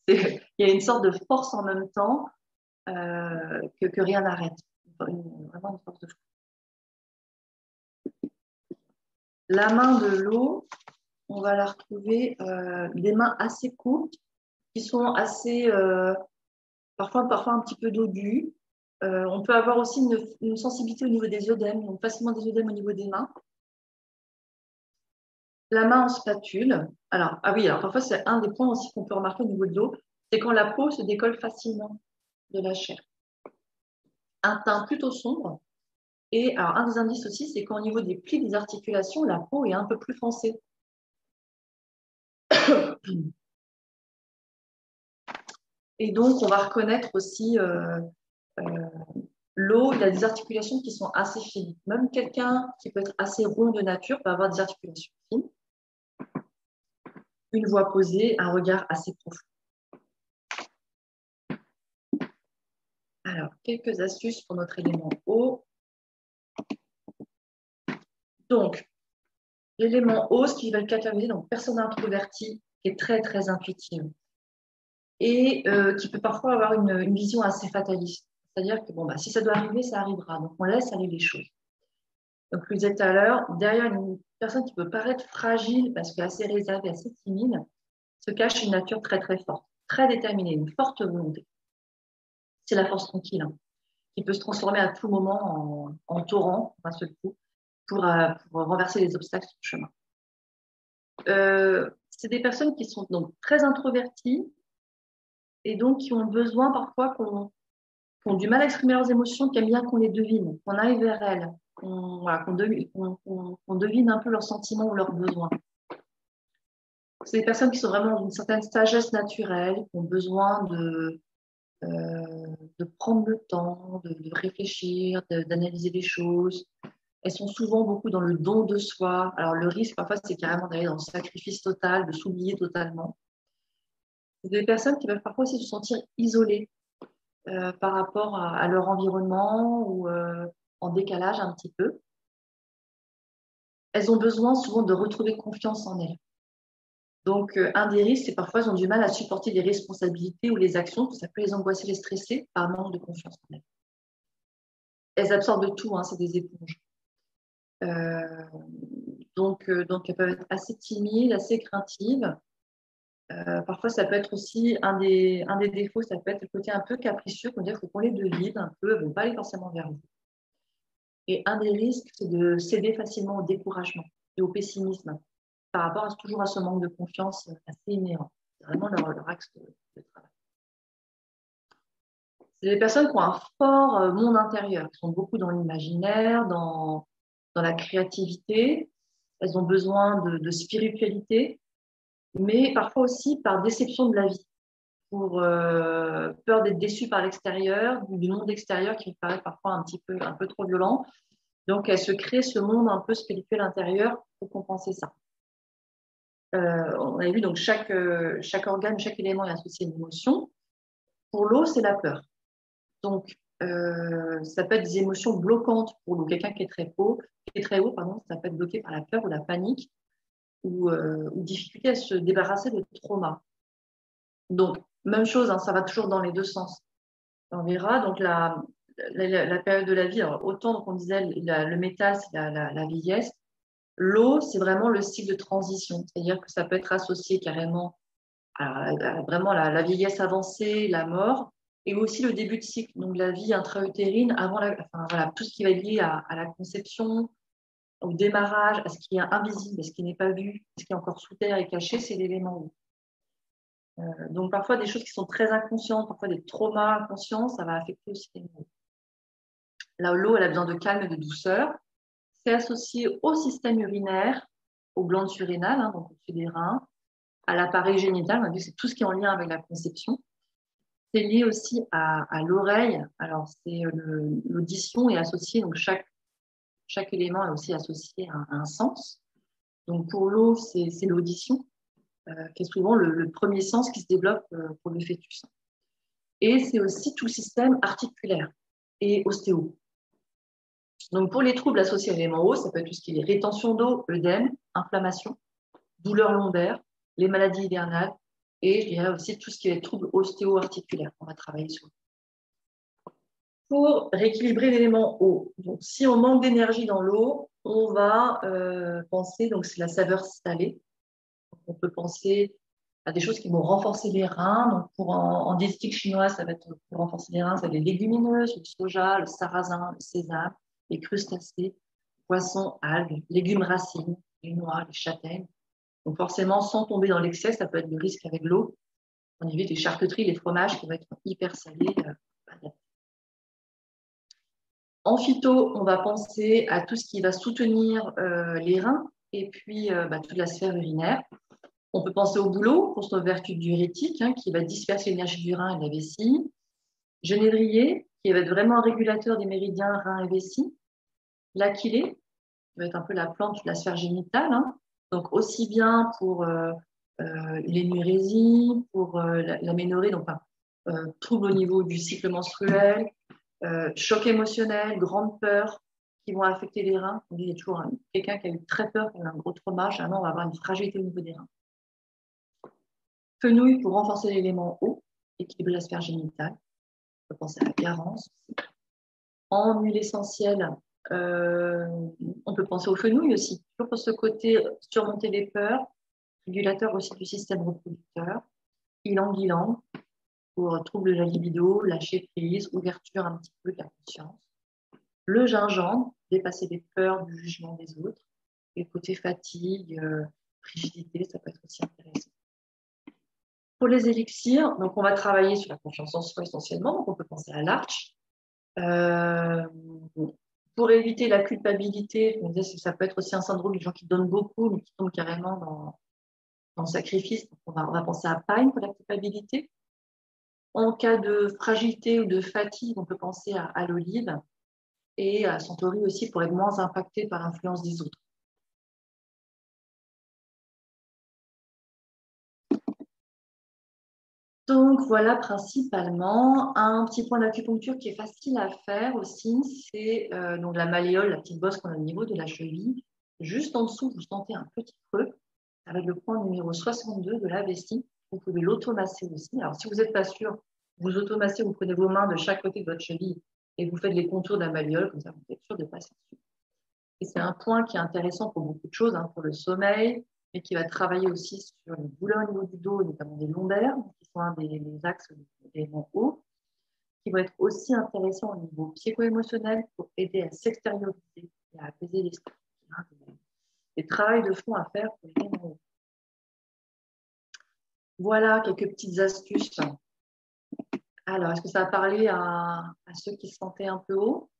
Il y a une sorte de force en même temps que rien n'arrête. Vraiment une force de force. La main de l'eau, on va la retrouver des mains assez courtes, qui sont assez, parfois un petit peu dodues. On peut avoir aussi une sensibilité au niveau des œdèmes, donc facilement des œdèmes au niveau des mains. La main en spatule. Alors parfois c'est un des points aussi qu'on peut remarquer au niveau de l'eau, c'est quand la peau se décolle facilement de la chair. Un teint plutôt sombre. Et alors un des indices aussi, c'est qu'au niveau des plis des articulations, la peau est un peu plus foncée. Et donc on va reconnaître aussi l'eau, il a des articulations qui sont assez fines. Même quelqu'un qui peut être assez rond de nature peut avoir des articulations fines. Une voix posée, un regard assez profond. Alors, quelques astuces pour notre élément eau. Donc, l'élément eau, ce qui va le cataloguer, donc personne introvertie, qui est très, très intuitive et qui peut parfois avoir une vision assez fataliste. C'est-à-dire que si ça doit arriver, ça arrivera. Donc, on laisse aller les choses. Donc, je vous disais tout à l'heure, derrière une personne qui peut paraître fragile parce qu'elle est assez réservée, assez timide, se cache une nature très, très forte, très déterminée, une forte volonté. C'est la force tranquille, qui peut se transformer à tout moment en torrent, d'un seul coup, pour renverser les obstacles sur le chemin. C'est des personnes qui sont donc très introverties et donc qui ont besoin parfois qui ont du mal à exprimer leurs émotions, qui aiment bien qu'on les devine, qu'on aille vers elles, qu'on devine un peu leurs sentiments ou leurs besoins. C'est des personnes qui sont vraiment dans une certaine sagesse naturelle, qui ont besoin de prendre le temps, de réfléchir, d'analyser les choses. Elles sont souvent beaucoup dans le don de soi. Alors, le risque, parfois, c'est carrément d'aller dans le sacrifice total, de s'oublier totalement. C'est des personnes qui peuvent parfois aussi se sentir isolées par rapport à leur environnement ou en décalage un petit peu. Elles ont besoin souvent de retrouver confiance en elles. Donc, un des risques, c'est parfois elles ont du mal à supporter les responsabilités ou les actions, parce que ça peut les angoisser, les stresser par manque de confiance en elles. Elles absorbent tout, c'est des éponges. Donc, elles peuvent être assez timides, assez craintives. Parfois, ça peut être aussi un des défauts, ça peut être le côté un peu capricieux, qu'on dit qu'il faut qu'on les devine un peu, elles ne vont pas aller forcément vers vous. Et un des risques, c'est de céder facilement au découragement et au pessimisme par rapport toujours à ce manque de confiance assez inhérent. C'est vraiment leur axe de travail. C'est des personnes qui ont un fort monde intérieur, qui sont beaucoup dans l'imaginaire, dans la créativité. Elles ont besoin de spiritualité, mais parfois aussi par déception de la vie, pour peur d'être déçues par l'extérieur, du monde extérieur qui paraît parfois un peu trop violent. Donc, elles se créent ce monde un peu spirituel intérieur pour compenser ça. On a vu donc chaque organe, chaque élément est associé à une émotion. Pour l'eau, c'est la peur. Donc, ça peut être des émotions bloquantes pour l'eau. Quelqu'un qui est très haut, ça peut être bloqué par la peur ou la panique ou difficulté à se débarrasser de trauma. Donc, même chose, ça va toujours dans les deux sens. On verra, donc la période de la vie, alors, autant donc on disait le métal, c'est la vieillesse. L'eau, c'est vraiment le cycle de transition, c'est-à-dire que ça peut être associé carrément à vraiment la vieillesse avancée, la mort, et aussi le début de cycle, donc la vie intra-utérine, tout ce qui va être lié à la conception, au démarrage, à ce qui est invisible, à ce qui n'est pas vu, à ce qui est encore sous terre et caché, c'est l'élément eau. Donc parfois des choses qui sont très inconscientes, parfois des traumas inconscients, ça va affecter aussi l'élément eau. Là, l'eau, elle a besoin de calme et de douceur. C'est associé au système urinaire, aux glandes surrénales, donc au-dessus des reins, à l'appareil génital. On a vu que c'est tout ce qui est en lien avec la conception. C'est lié aussi à l'oreille. Alors, c'est l'audition est associée, donc chaque élément est aussi associé à un sens. Donc, pour l'eau, c'est l'audition, qui est souvent le premier sens qui se développe pour le fœtus. Et c'est aussi tout le système articulaire et ostéo. Donc, pour les troubles associés à l'élément eau, ça peut être tout ce qui est rétention d'eau, œdème, inflammation, douleurs lombaires, les maladies hivernales et je dirais aussi tout ce qui est troubles ostéo-articulaires. On va travailler sur. Pour rééquilibrer l'élément eau, donc si on manque d'énergie dans l'eau, on va penser, donc c'est la saveur salée. Donc, on peut penser à des choses qui vont renforcer les reins. Donc en diététique chinoise, ça va être pour renforcer les reins, ça va être les légumineuses, le soja, le sarrasin, le sésame, les crustacés, poissons, algues, légumes racines, les noix, les châtaignes. Donc forcément, sans tomber dans l'excès, ça peut être le risque avec l'eau. On évite les charcuteries, les fromages qui vont être hyper salés. En phyto, on va penser à tout ce qui va soutenir les reins et puis toute la sphère urinaire. On peut penser au bouleau pour son vertu diurétique qui va disperser l'énergie du rein et de la vessie. Genévrier, qui va être vraiment un régulateur des méridiens rein et vessie. L'achillée, qui va être un peu la plante de la sphère génitale. Donc aussi bien pour l'énurésie, pour l'aménorrhée, donc troubles au niveau du cycle menstruel, choc émotionnel, grande peur qui vont affecter les reins. Il y a toujours quelqu'un qui a eu très peur, qui a eu un gros trauma, généralement on va avoir une fragilité au niveau des reins. Fenouil pour renforcer l'élément eau, équilibrer la sphère génitale. On peut penser à la carence. En huile essentielle, on peut penser au fenouil aussi, toujours pour ce côté surmonter les peurs, régulateur aussi du système reproducteur. Ylang-ylang pour trouble de la libido, lâcher prise, ouverture un petit peu de la conscience. Le gingembre, dépasser les peurs du jugement des autres. Et le côté fatigue, rigidité, ça peut être aussi intéressant. Pour les élixirs, donc on va travailler sur la confiance en soi essentiellement, donc on peut penser à l'arche. Pour éviter la culpabilité, je me disais, ça peut être aussi un syndrome des gens qui donnent beaucoup, mais qui tombent carrément dans le sacrifice. Donc on va penser à Pine pour la culpabilité. En cas de fragilité ou de fatigue, on peut penser à l'olive et à Centauri aussi pour être moins impacté par l'influence des autres. Donc voilà principalement un petit point d'acupuncture qui est facile à faire aussi, c'est donc la malléole, la petite bosse qu'on a au niveau de la cheville. Juste en dessous, vous sentez un petit creux avec le point numéro 62 de la vessie. Vous pouvez l'automasser aussi. Alors si vous n'êtes pas sûr, vous automassez, vous prenez vos mains de chaque côté de votre cheville et vous faites les contours de la malléole, comme ça vous êtes sûr de passer dessus. Et c'est un point qui est intéressant pour beaucoup de choses, pour le sommeil, mais qui va travailler aussi sur les douleurs au niveau du dos, notamment des lombaires, qui sont un des axes des éléments hauts, qui va être aussi intéressant au niveau psycho-émotionnel pour aider à s'extérioriser et à apaiser l'esprit. Des travails de fond à faire pour les éléments hauts. Voilà quelques petites astuces. Alors, est-ce que ça a parlé à ceux qui se sentaient un peu haut?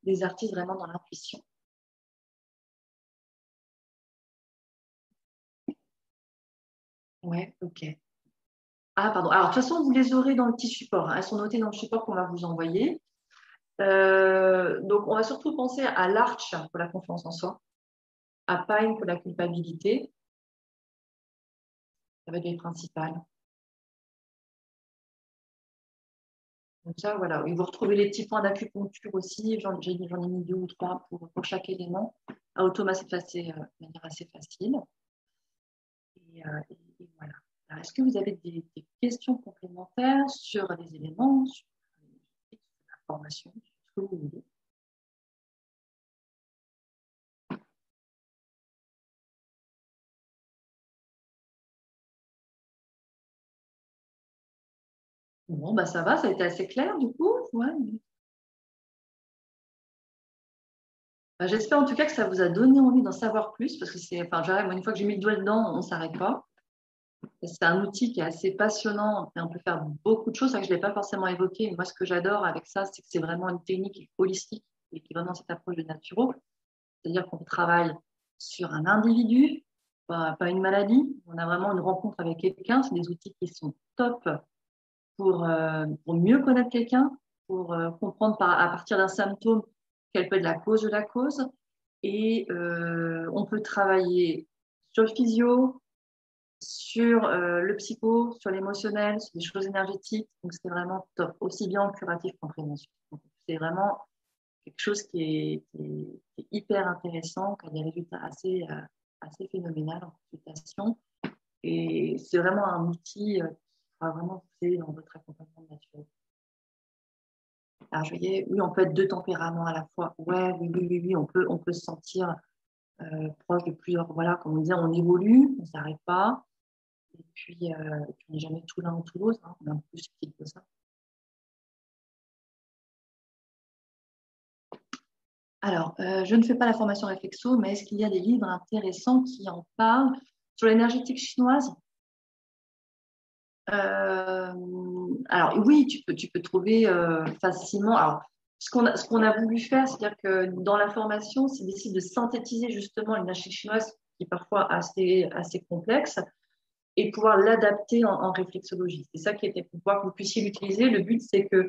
Des artistes vraiment dans l'intuition. Ouais, ok. Ah, pardon. Alors, de toute façon, vous les aurez dans le petit support. Elles sont notées dans le support qu'on va vous envoyer. Donc, on va surtout penser à l'Arch pour la confiance en soi, à Pine pour la culpabilité. Ça va être les principales. Donc ça, voilà. Et vous retrouvez les petits points d'acupuncture aussi. J'en ai mis 2 ou 3 pour chaque élément. À automasser de manière assez facile. Et voilà. Alors, est-ce que vous avez des questions complémentaires sur les éléments, sur la formation, sur ce que vous voulez? Bon, bah ça va, ça a été assez clair du coup. Ouais. Bah, j'espère en tout cas que ça vous a donné envie d'en savoir plus, parce que une fois que j'ai mis le doigt dedans, on ne s'arrête pas. C'est un outil qui est assez passionnant et on peut faire beaucoup de choses. C'est vrai que je ne l'ai pas forcément évoqué. Moi, ce que j'adore avec ça, c'est que c'est vraiment une technique holistique et qui est vraiment cette approche de naturo. C'est-à-dire qu'on travaille sur un individu, pas une maladie. On a vraiment une rencontre avec quelqu'un. C'est des outils qui sont top pour mieux connaître quelqu'un, pour comprendre à partir d'un symptôme quelle peut être la cause de la cause. Et on peut travailler sur le physio, sur le psycho, sur l'émotionnel, sur des choses énergétiques. Donc, c'est vraiment top, aussi bien en curatif qu'en prévention. Donc, c'est vraiment quelque chose qui est hyper intéressant, qui a des résultats assez phénoménaux en consultation. Et c'est vraiment un outil qui va vraiment vous aider dans votre accompagnement naturel. Alors, je voyais, oui, on peut être deux tempéraments à la fois. Ouais, oui, on peut se sentir proche de plusieurs. Voilà, comme on disait, on évolue, on ne s'arrête pas. Et puis, on n'est jamais tout l'un ou tout l'autre. Hein, on est un peu plus subtil que ça. Alors, je ne fais pas la formation réflexo, mais est-ce qu'il y a des livres intéressants qui en parlent sur l'énergétique chinoise? Alors, oui, tu peux trouver facilement. Alors, ce qu'on a voulu faire, c'est-à-dire que dans la formation, c'est d'essayer de synthétiser justement l'énergie chinoise qui est parfois assez complexe et pouvoir l'adapter en réflexologie. C'est ça qui était pour pouvoir que vous puissiez l'utiliser. Le but, c'est que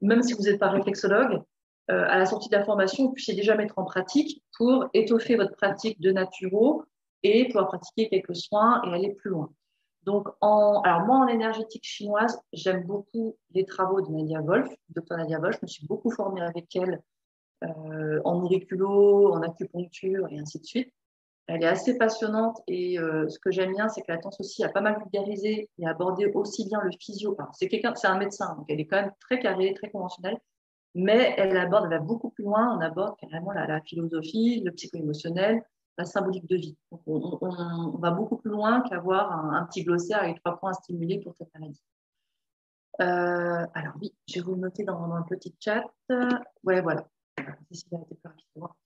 même si vous n'êtes pas réflexologue, à la sortie de la formation, vous puissiez déjà mettre en pratique pour étoffer votre pratique de naturo et pouvoir pratiquer quelques soins et aller plus loin. Donc, alors moi, en énergétique chinoise, j'aime beaucoup les travaux de Nadia Wolf, docteur Nadia Wolf. Je me suis beaucoup formée avec elle en auriculo, en acupuncture et ainsi de suite. Elle est assez passionnante et ce que j'aime bien, c'est qu'elle a tendance aussi à pas mal vulgariser et aborder aussi bien le physio. Alors, c'est un médecin, donc elle est quand même très carrée, très conventionnelle, mais elle va beaucoup plus loin. On aborde carrément la philosophie, le psycho-émotionnel, la symbolique de vie. Donc, on va beaucoup plus loin qu'avoir un petit glossaire avec 3 points à stimuler pour cette maladie. Alors oui, je vais vous le noter dans un petit chat. Ouais, voilà. Cécile a été plus rapide que moi.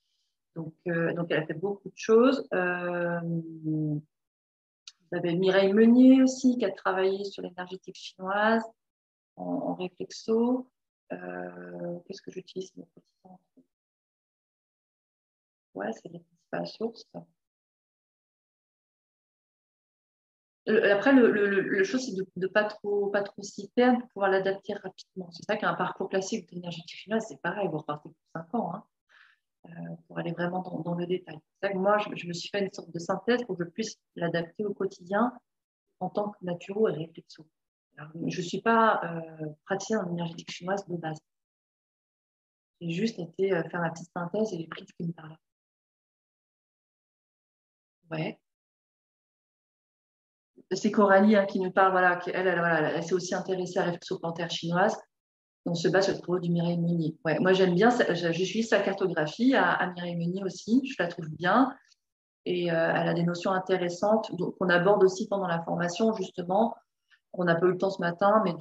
Donc, elle a fait beaucoup de choses. Vous avez Mireille Meunier aussi, qui a travaillé sur l'énergétique chinoise en réflexo. Qu'est-ce que j'utilise? Ouais, c'est les principales sources. Après, le chose, c'est de ne pas trop s'y perdre pour pouvoir l'adapter rapidement. C'est ça qu'un parcours classique d'énergétique chinoise, c'est pareil, vous repartez pour 5 ans. Hein. Pour aller vraiment dans le détail. C'est ça que moi, je me suis fait une sorte de synthèse pour que je puisse l'adapter au quotidien en tant que naturo et réflexo. Alors, je ne suis pas praticienne en énergétique chinoise de base. J'ai juste été faire ma petite synthèse et j'ai pris ce qui me parlait. Ouais. C'est Coralie qui nous parle, voilà, elle s'est aussi intéressée à la réflexo plantaire chinoise. On se base sur le travail du Mireille Meunier. Ouais, moi, j'aime bien, j'utilise sa cartographie à Mireille Meunier aussi, je la trouve bien. Et elle a des notions intéressantes qu'on aborde aussi pendant la formation, justement. On n'a pas eu le temps ce matin, mais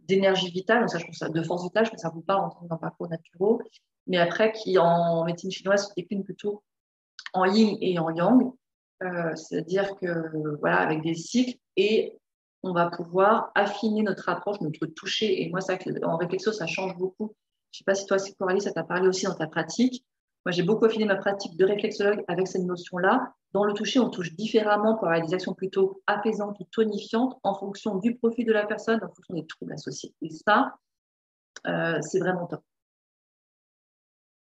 d'énergie vitale, donc ça, je pense ça, de force vitale, je pense que ça vous parle dans le parcours naturel, mais après, qui en médecine chinoise se décline plutôt en yin et en yang, c'est-à-dire que, voilà, avec des cycles, et on va pouvoir affiner notre approche, notre toucher. Et moi, ça, en réflexo, ça change beaucoup. Je ne sais pas si toi, Coralie, ça t'a parlé aussi dans ta pratique. Moi, j'ai beaucoup affiné ma pratique de réflexologue avec cette notion-là. Dans le toucher, on touche différemment pour avoir des actions plutôt apaisantes ou tonifiantes en fonction du profil de la personne, en fonction des troubles associés. Et ça, c'est vraiment top.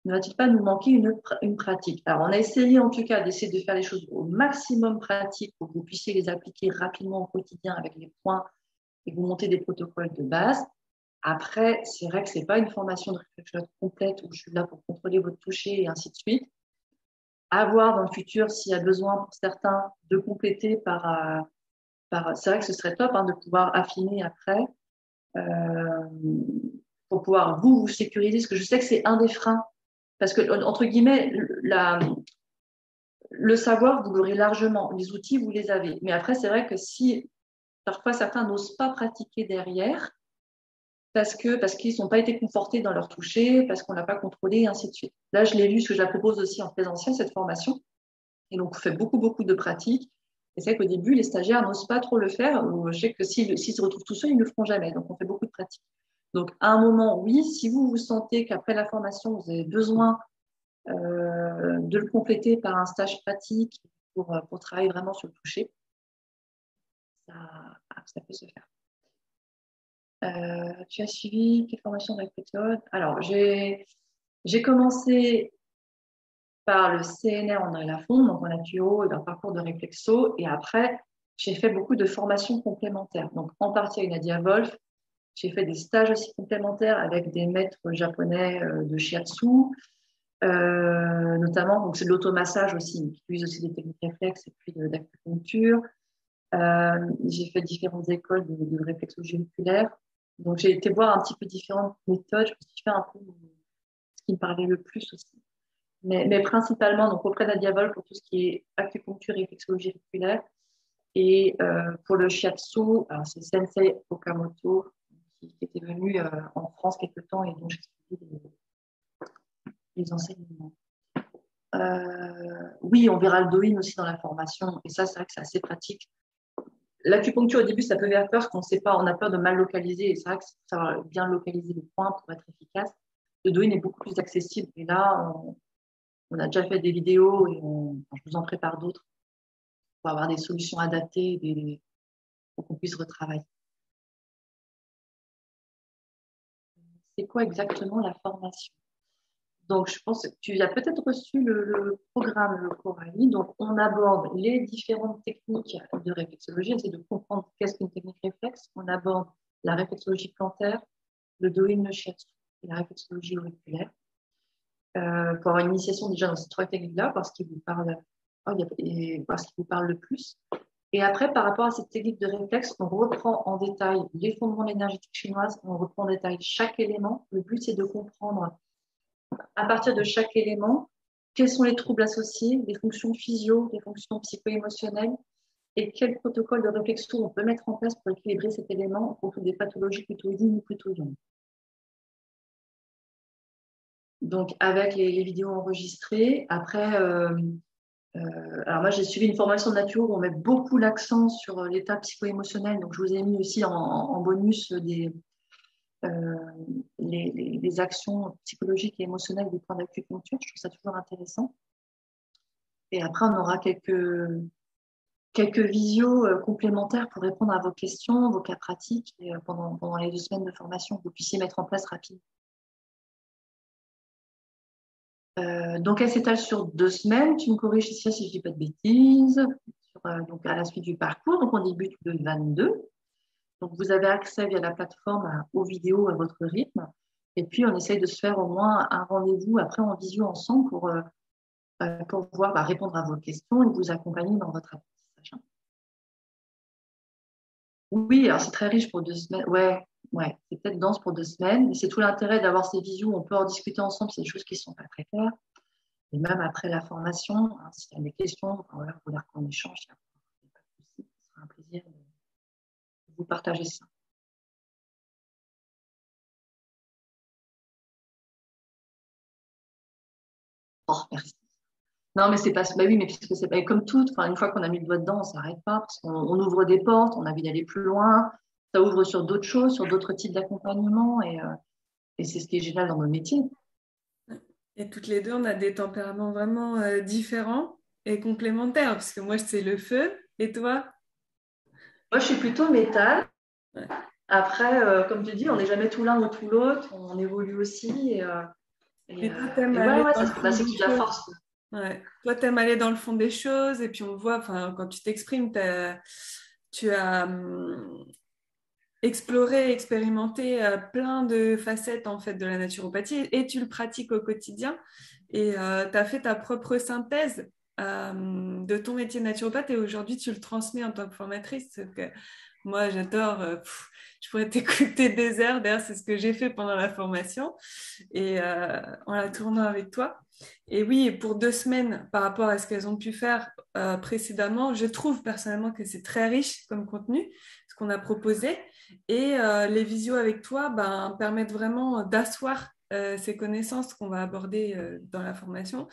Ne va-t-il pas nous manquer une pratique? Alors, on a essayé en tout cas d'essayer de faire les choses au maximum pratiques pour que vous puissiez les appliquer rapidement au quotidien avec les points et vous montez des protocoles de base. Après, c'est vrai que ce n'est pas une formation de réflexion complète où je suis là pour contrôler votre toucher et ainsi de suite. À voir dans le futur s'il y a besoin pour certains de compléter c'est vrai que ce serait top de pouvoir affiner après pour pouvoir vous sécuriser, parce que je sais que c'est un des freins. Parce que, entre guillemets, le savoir, vous l'aurez largement. Les outils, vous les avez. Mais après, c'est vrai que si parfois certains n'osent pas pratiquer derrière, parce qu'ils n'ont pas été confortés dans leur toucher, parce qu'on ne l'a pas contrôlé, et ainsi de suite. Là, je l'ai lu, parce que je la propose aussi en présentiel, cette formation. Et donc, on fait beaucoup de pratiques. Et c'est vrai qu'au début, les stagiaires n'osent pas trop le faire. Je sais que s'ils se retrouvent tout seuls, ils ne le feront jamais. Donc, on fait beaucoup de pratiques. Donc, à un moment, oui, si vous vous sentez qu'après la formation, vous avez besoin de le compléter par un stage pratique pour travailler vraiment sur le toucher. Ça peut se faire. Tu as suivi quelle formation de réflexologue? Alors, j'ai commencé par le CNR en Lafond, donc en naturo et dans le parcours de réflexo. Et après, j'ai fait beaucoup de formations complémentaires. Donc, en partie avec Nadia Wolf, j'ai fait des stages aussi complémentaires avec des maîtres japonais de shiatsu, notamment, donc c'est de l'automassage aussi, qui utilisent aussi des techniques réflexes et puis d'acupuncture. J'ai fait différentes écoles de réflexologie auriculaire. Donc, j'ai été voir un petit peu différentes méthodes. Je me suis fait un peu ce qui me parlait le plus aussi. Mais principalement, donc, auprès d'Nadia Wolf pour tout ce qui est acupuncture et réflexologie auriculaire. Et pour le shiatsu, c'est Sensei Okamoto qui était venu en France quelque temps et dont j'ai suivi les enseignements. Oui, on verra le Doin aussi dans la formation. Et ça, c'est vrai que c'est assez pratique. L'acupuncture, au début, ça peut faire peur parce qu'on ne sait pas, on a peur de mal localiser. Et c'est vrai que c'est pour savoir bien localiser le point pour être efficace. Le Doin est beaucoup plus accessible. Et là, on a déjà fait des vidéos et je vous en prépare d'autres pour avoir des solutions adaptées pour qu'on puisse retravailler. C'est quoi exactement la formation? Donc, je pense que tu as peut-être reçu le programme, le Coralie. Donc, on aborde les différentes techniques de réflexologie. On essaie de comprendre qu'est-ce qu'une technique réflexe. On aborde la réflexologie plantaire, le Doin, le shiatsu et la réflexologie auriculaire. Pour avoir une initiation déjà dans ces trois techniques-là, parce qu'ils vous parlent le plus. Et après, par rapport à cette technique de réflexe, on reprend en détail les fondements de l'énergétique chinoise, on reprend en détail chaque élément. Le but, c'est de comprendre, à partir de chaque élément, quels sont les troubles associés, les fonctions physio, les fonctions psycho-émotionnelles, et quel protocole de réflexion on peut mettre en place pour équilibrer cet élément en fonction des pathologies plutôt yin ou plutôt yang. Donc, avec les vidéos enregistrées, après... alors moi, j'ai suivi une formation de nature où on met beaucoup l'accent sur l'état psycho-émotionnel. Donc, je vous ai mis aussi en bonus les actions psychologiques et émotionnelles des points d'acupuncture. Je trouve ça toujours intéressant. Et après, on aura quelques visios complémentaires pour répondre à vos questions, vos cas pratiques et, pendant les 2 semaines de formation que vous puissiez mettre en place rapidement. Donc, elle s'étale sur 2 semaines. Tu me corriges ici si je ne dis pas de bêtises. Donc, à la suite du parcours. Donc, on débute le 22. Donc, vous avez accès via la plateforme aux vidéos à votre rythme. Et puis, on essaye de se faire au moins un rendez-vous après en visio ensemble pour pouvoir répondre à vos questions et vous accompagner dans votre apprentissage. Oui, alors c'est très riche pour 2 semaines. Ouais, c'est peut-être dense pour 2 semaines, mais c'est tout l'intérêt d'avoir ces visios. On peut en discuter ensemble, c'est des choses qui ne sont pas très claires. Et même après la formation, hein, s'il y a des questions, voilà, il faut qu'on échange. Il n'y a pas de souci. Ce sera un plaisir de vous partager ça. Oh, merci. Non, mais c'est pas. Bah oui, mais puisque c'est pas comme tout. Enfin, une fois qu'on a mis le doigt dedans, on s'arrête pas parce qu'on ouvre des portes, on a envie d'aller plus loin. Ça ouvre sur d'autres choses, sur d'autres types d'accompagnement, et c'est ce qui est génial dans nos métiers. Et toutes les deux, on a des tempéraments vraiment différents et complémentaires, parce que moi, c'est le feu, et toi? Moi, je suis plutôt métal. Ouais. Après, comme tu dis, on n'est jamais tout l'un ou tout l'autre. On évolue aussi. Et toi, t'aimes Et aller ouais, dans ça le c'est fond c'est des de la choses. force. Ouais. Toi, t'aimes aller dans le fond des choses, et puis on voit, quand tu t'exprimes, tu as exploré, expérimenté plein de facettes en fait de la naturopathie, et tu le pratiques au quotidien. Et tu as fait ta propre synthèse de ton métier de naturopathe, et aujourd'hui, tu le transmets en tant que formatrice. Que moi, j'adore. Je pourrais t'écouter des heures. D'ailleurs, c'est ce que j'ai fait pendant la formation et en la tournant avec toi. Et oui, pour 2 semaines, par rapport à ce qu'elles ont pu faire précédemment, je trouve personnellement que c'est très riche comme contenu, ce qu'on a proposé. Et les visios avec toi permettent vraiment d'asseoir ces connaissances qu'on va aborder dans la formation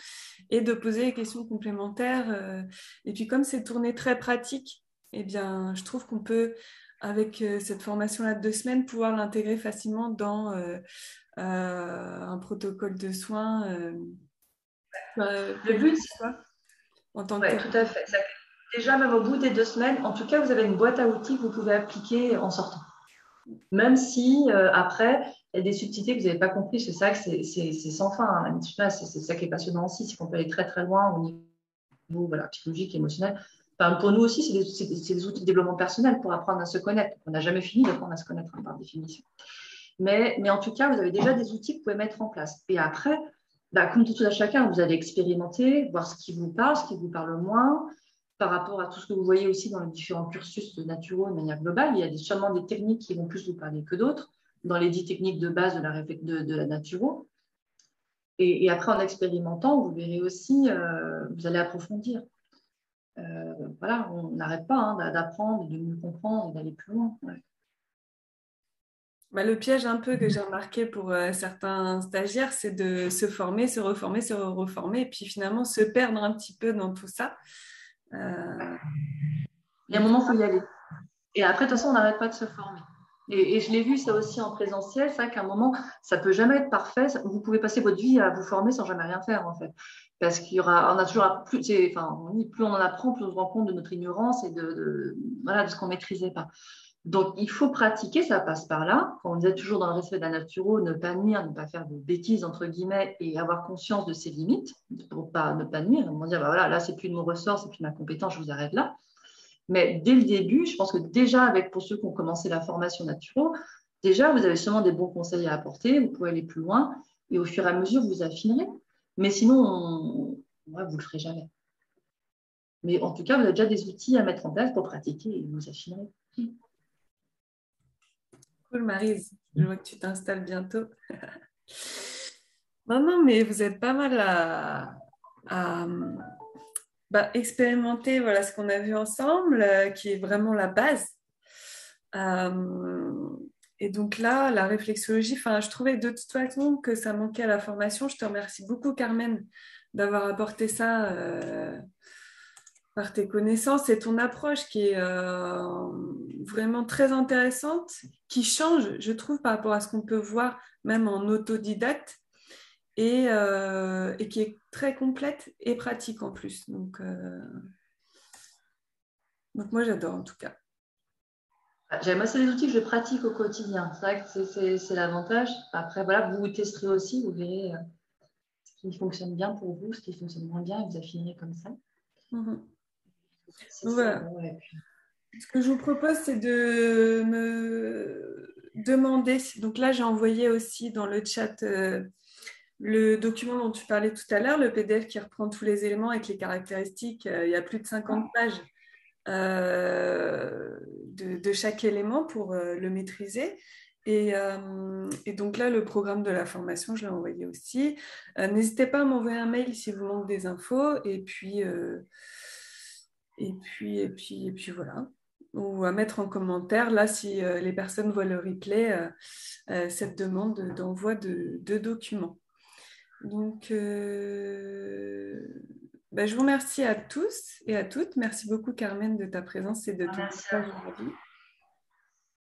et de poser des questions complémentaires. Et puis, comme c'est tourné très pratique, eh bien, je trouve qu'on peut, avec cette formation-là de 2 semaines, pouvoir l'intégrer facilement dans un protocole de soins. Le but, en tant que Oui, tout à fait. Déjà, même au bout des 2 semaines, en tout cas, vous avez une boîte à outils que vous pouvez appliquer en sortant. Même si après, il y a des subtilités que vous n'avez pas compris, c'est ça que c'est sans fin. Hein. C'est ça qui est passionnant aussi, c'est qu'on peut aller très très loin au niveau voilà, psychologique, émotionnel. Enfin, pour nous aussi, c'est des outils de développement personnel pour apprendre à se connaître. On n'a jamais fini d'apprendre à se connaître hein, par définition. Mais en tout cas, vous avez déjà des outils que vous pouvez mettre en place. Et après, bah, comme tout à chacun, vous allez expérimenter, voir ce qui vous parle moins, par rapport à tout ce que vous voyez aussi dans les différents cursus de naturo de manière globale. Il y a sûrement des techniques qui vont plus vous parler que d'autres, dans les 10 techniques de base de la naturo. Et après, en expérimentant, vous verrez aussi, vous allez approfondir. Voilà, on n'arrête pas hein, d'apprendre, de mieux comprendre et d'aller plus loin. Ouais. Bah, le piège un peu que j'ai remarqué pour certains stagiaires, c'est de se former, se reformer, se reformer, et puis finalement se perdre un petit peu dans tout ça. Il y a un moment, il faut y aller. Et après, de toute façon, on n'arrête pas de se former. Et je l'ai vu ça aussi en présentiel, c'est vrai qu'à un moment, ça peut jamais être parfait. Vous pouvez passer votre vie à vous former sans jamais rien faire, en fait. Parce qu'il y aura, on a toujours plus, enfin, plus on en apprend, plus on se rend compte de notre ignorance et voilà, de ce qu'on maîtrisait pas. Donc, il faut pratiquer, ça passe par là. Quand on est toujours dans le respect de la nature, ne pas nuire, ne pas faire de bêtises, entre guillemets, et avoir conscience de ses limites, pour ne pas nuire. On va dire, bah voilà, là, c'est plus de mon ressort, c'est plus de ma compétence, je vous arrête là. Mais dès le début, je pense que déjà, pour ceux qui ont commencé la formation naturo, déjà, vous avez sûrement des bons conseils à apporter, vous pouvez aller plus loin, et au fur et à mesure, vous affinerez. Mais sinon, vous ne le ferez jamais. Mais en tout cas, vous avez déjà des outils à mettre en place pour pratiquer et vous affinerez. Cool, Maryse. Je vois que tu t'installes bientôt. Non, mais vous êtes pas mal à expérimenter voilà, ce qu'on a vu ensemble, qui est vraiment la base. Et donc là, la réflexologie, je trouvais de toute façon que ça manquait à la formation. Je te remercie beaucoup, Carmen, d'avoir apporté ça par tes connaissances et ton approche qui est vraiment très intéressante, qui change, je trouve, par rapport à ce qu'on peut voir même en autodidacte et qui est très complète et pratique en plus. Donc moi, j'adore en tout cas. Moi, c'est les outils que je pratique au quotidien. C'est vrai que c'est l'avantage. Après, voilà, vous testerez aussi, vous verrez ce qui fonctionne bien pour vous, ce qui fonctionne moins bien, et vous affinerez comme ça. C'est voilà. Ça, ouais. Ce que je vous propose, c'est de me demander. Donc là, j'ai envoyé aussi dans le chat le document dont tu parlais tout à l'heure, le PDF qui reprend tous les éléments avec les caractéristiques. Il y a plus de 50 pages de chaque élément pour le maîtriser. Et donc là, le programme de la formation, je l'ai envoyé aussi. N'hésitez pas à m'envoyer un mail si vous manquez des infos. Et puis voilà. Ou à mettre en commentaire, là, si les personnes voient le replay, cette demande d'envoi de documents. Donc, je vous remercie à tous et à toutes. Merci beaucoup, Carmen, de ta présence et de ton partage aujourd'hui.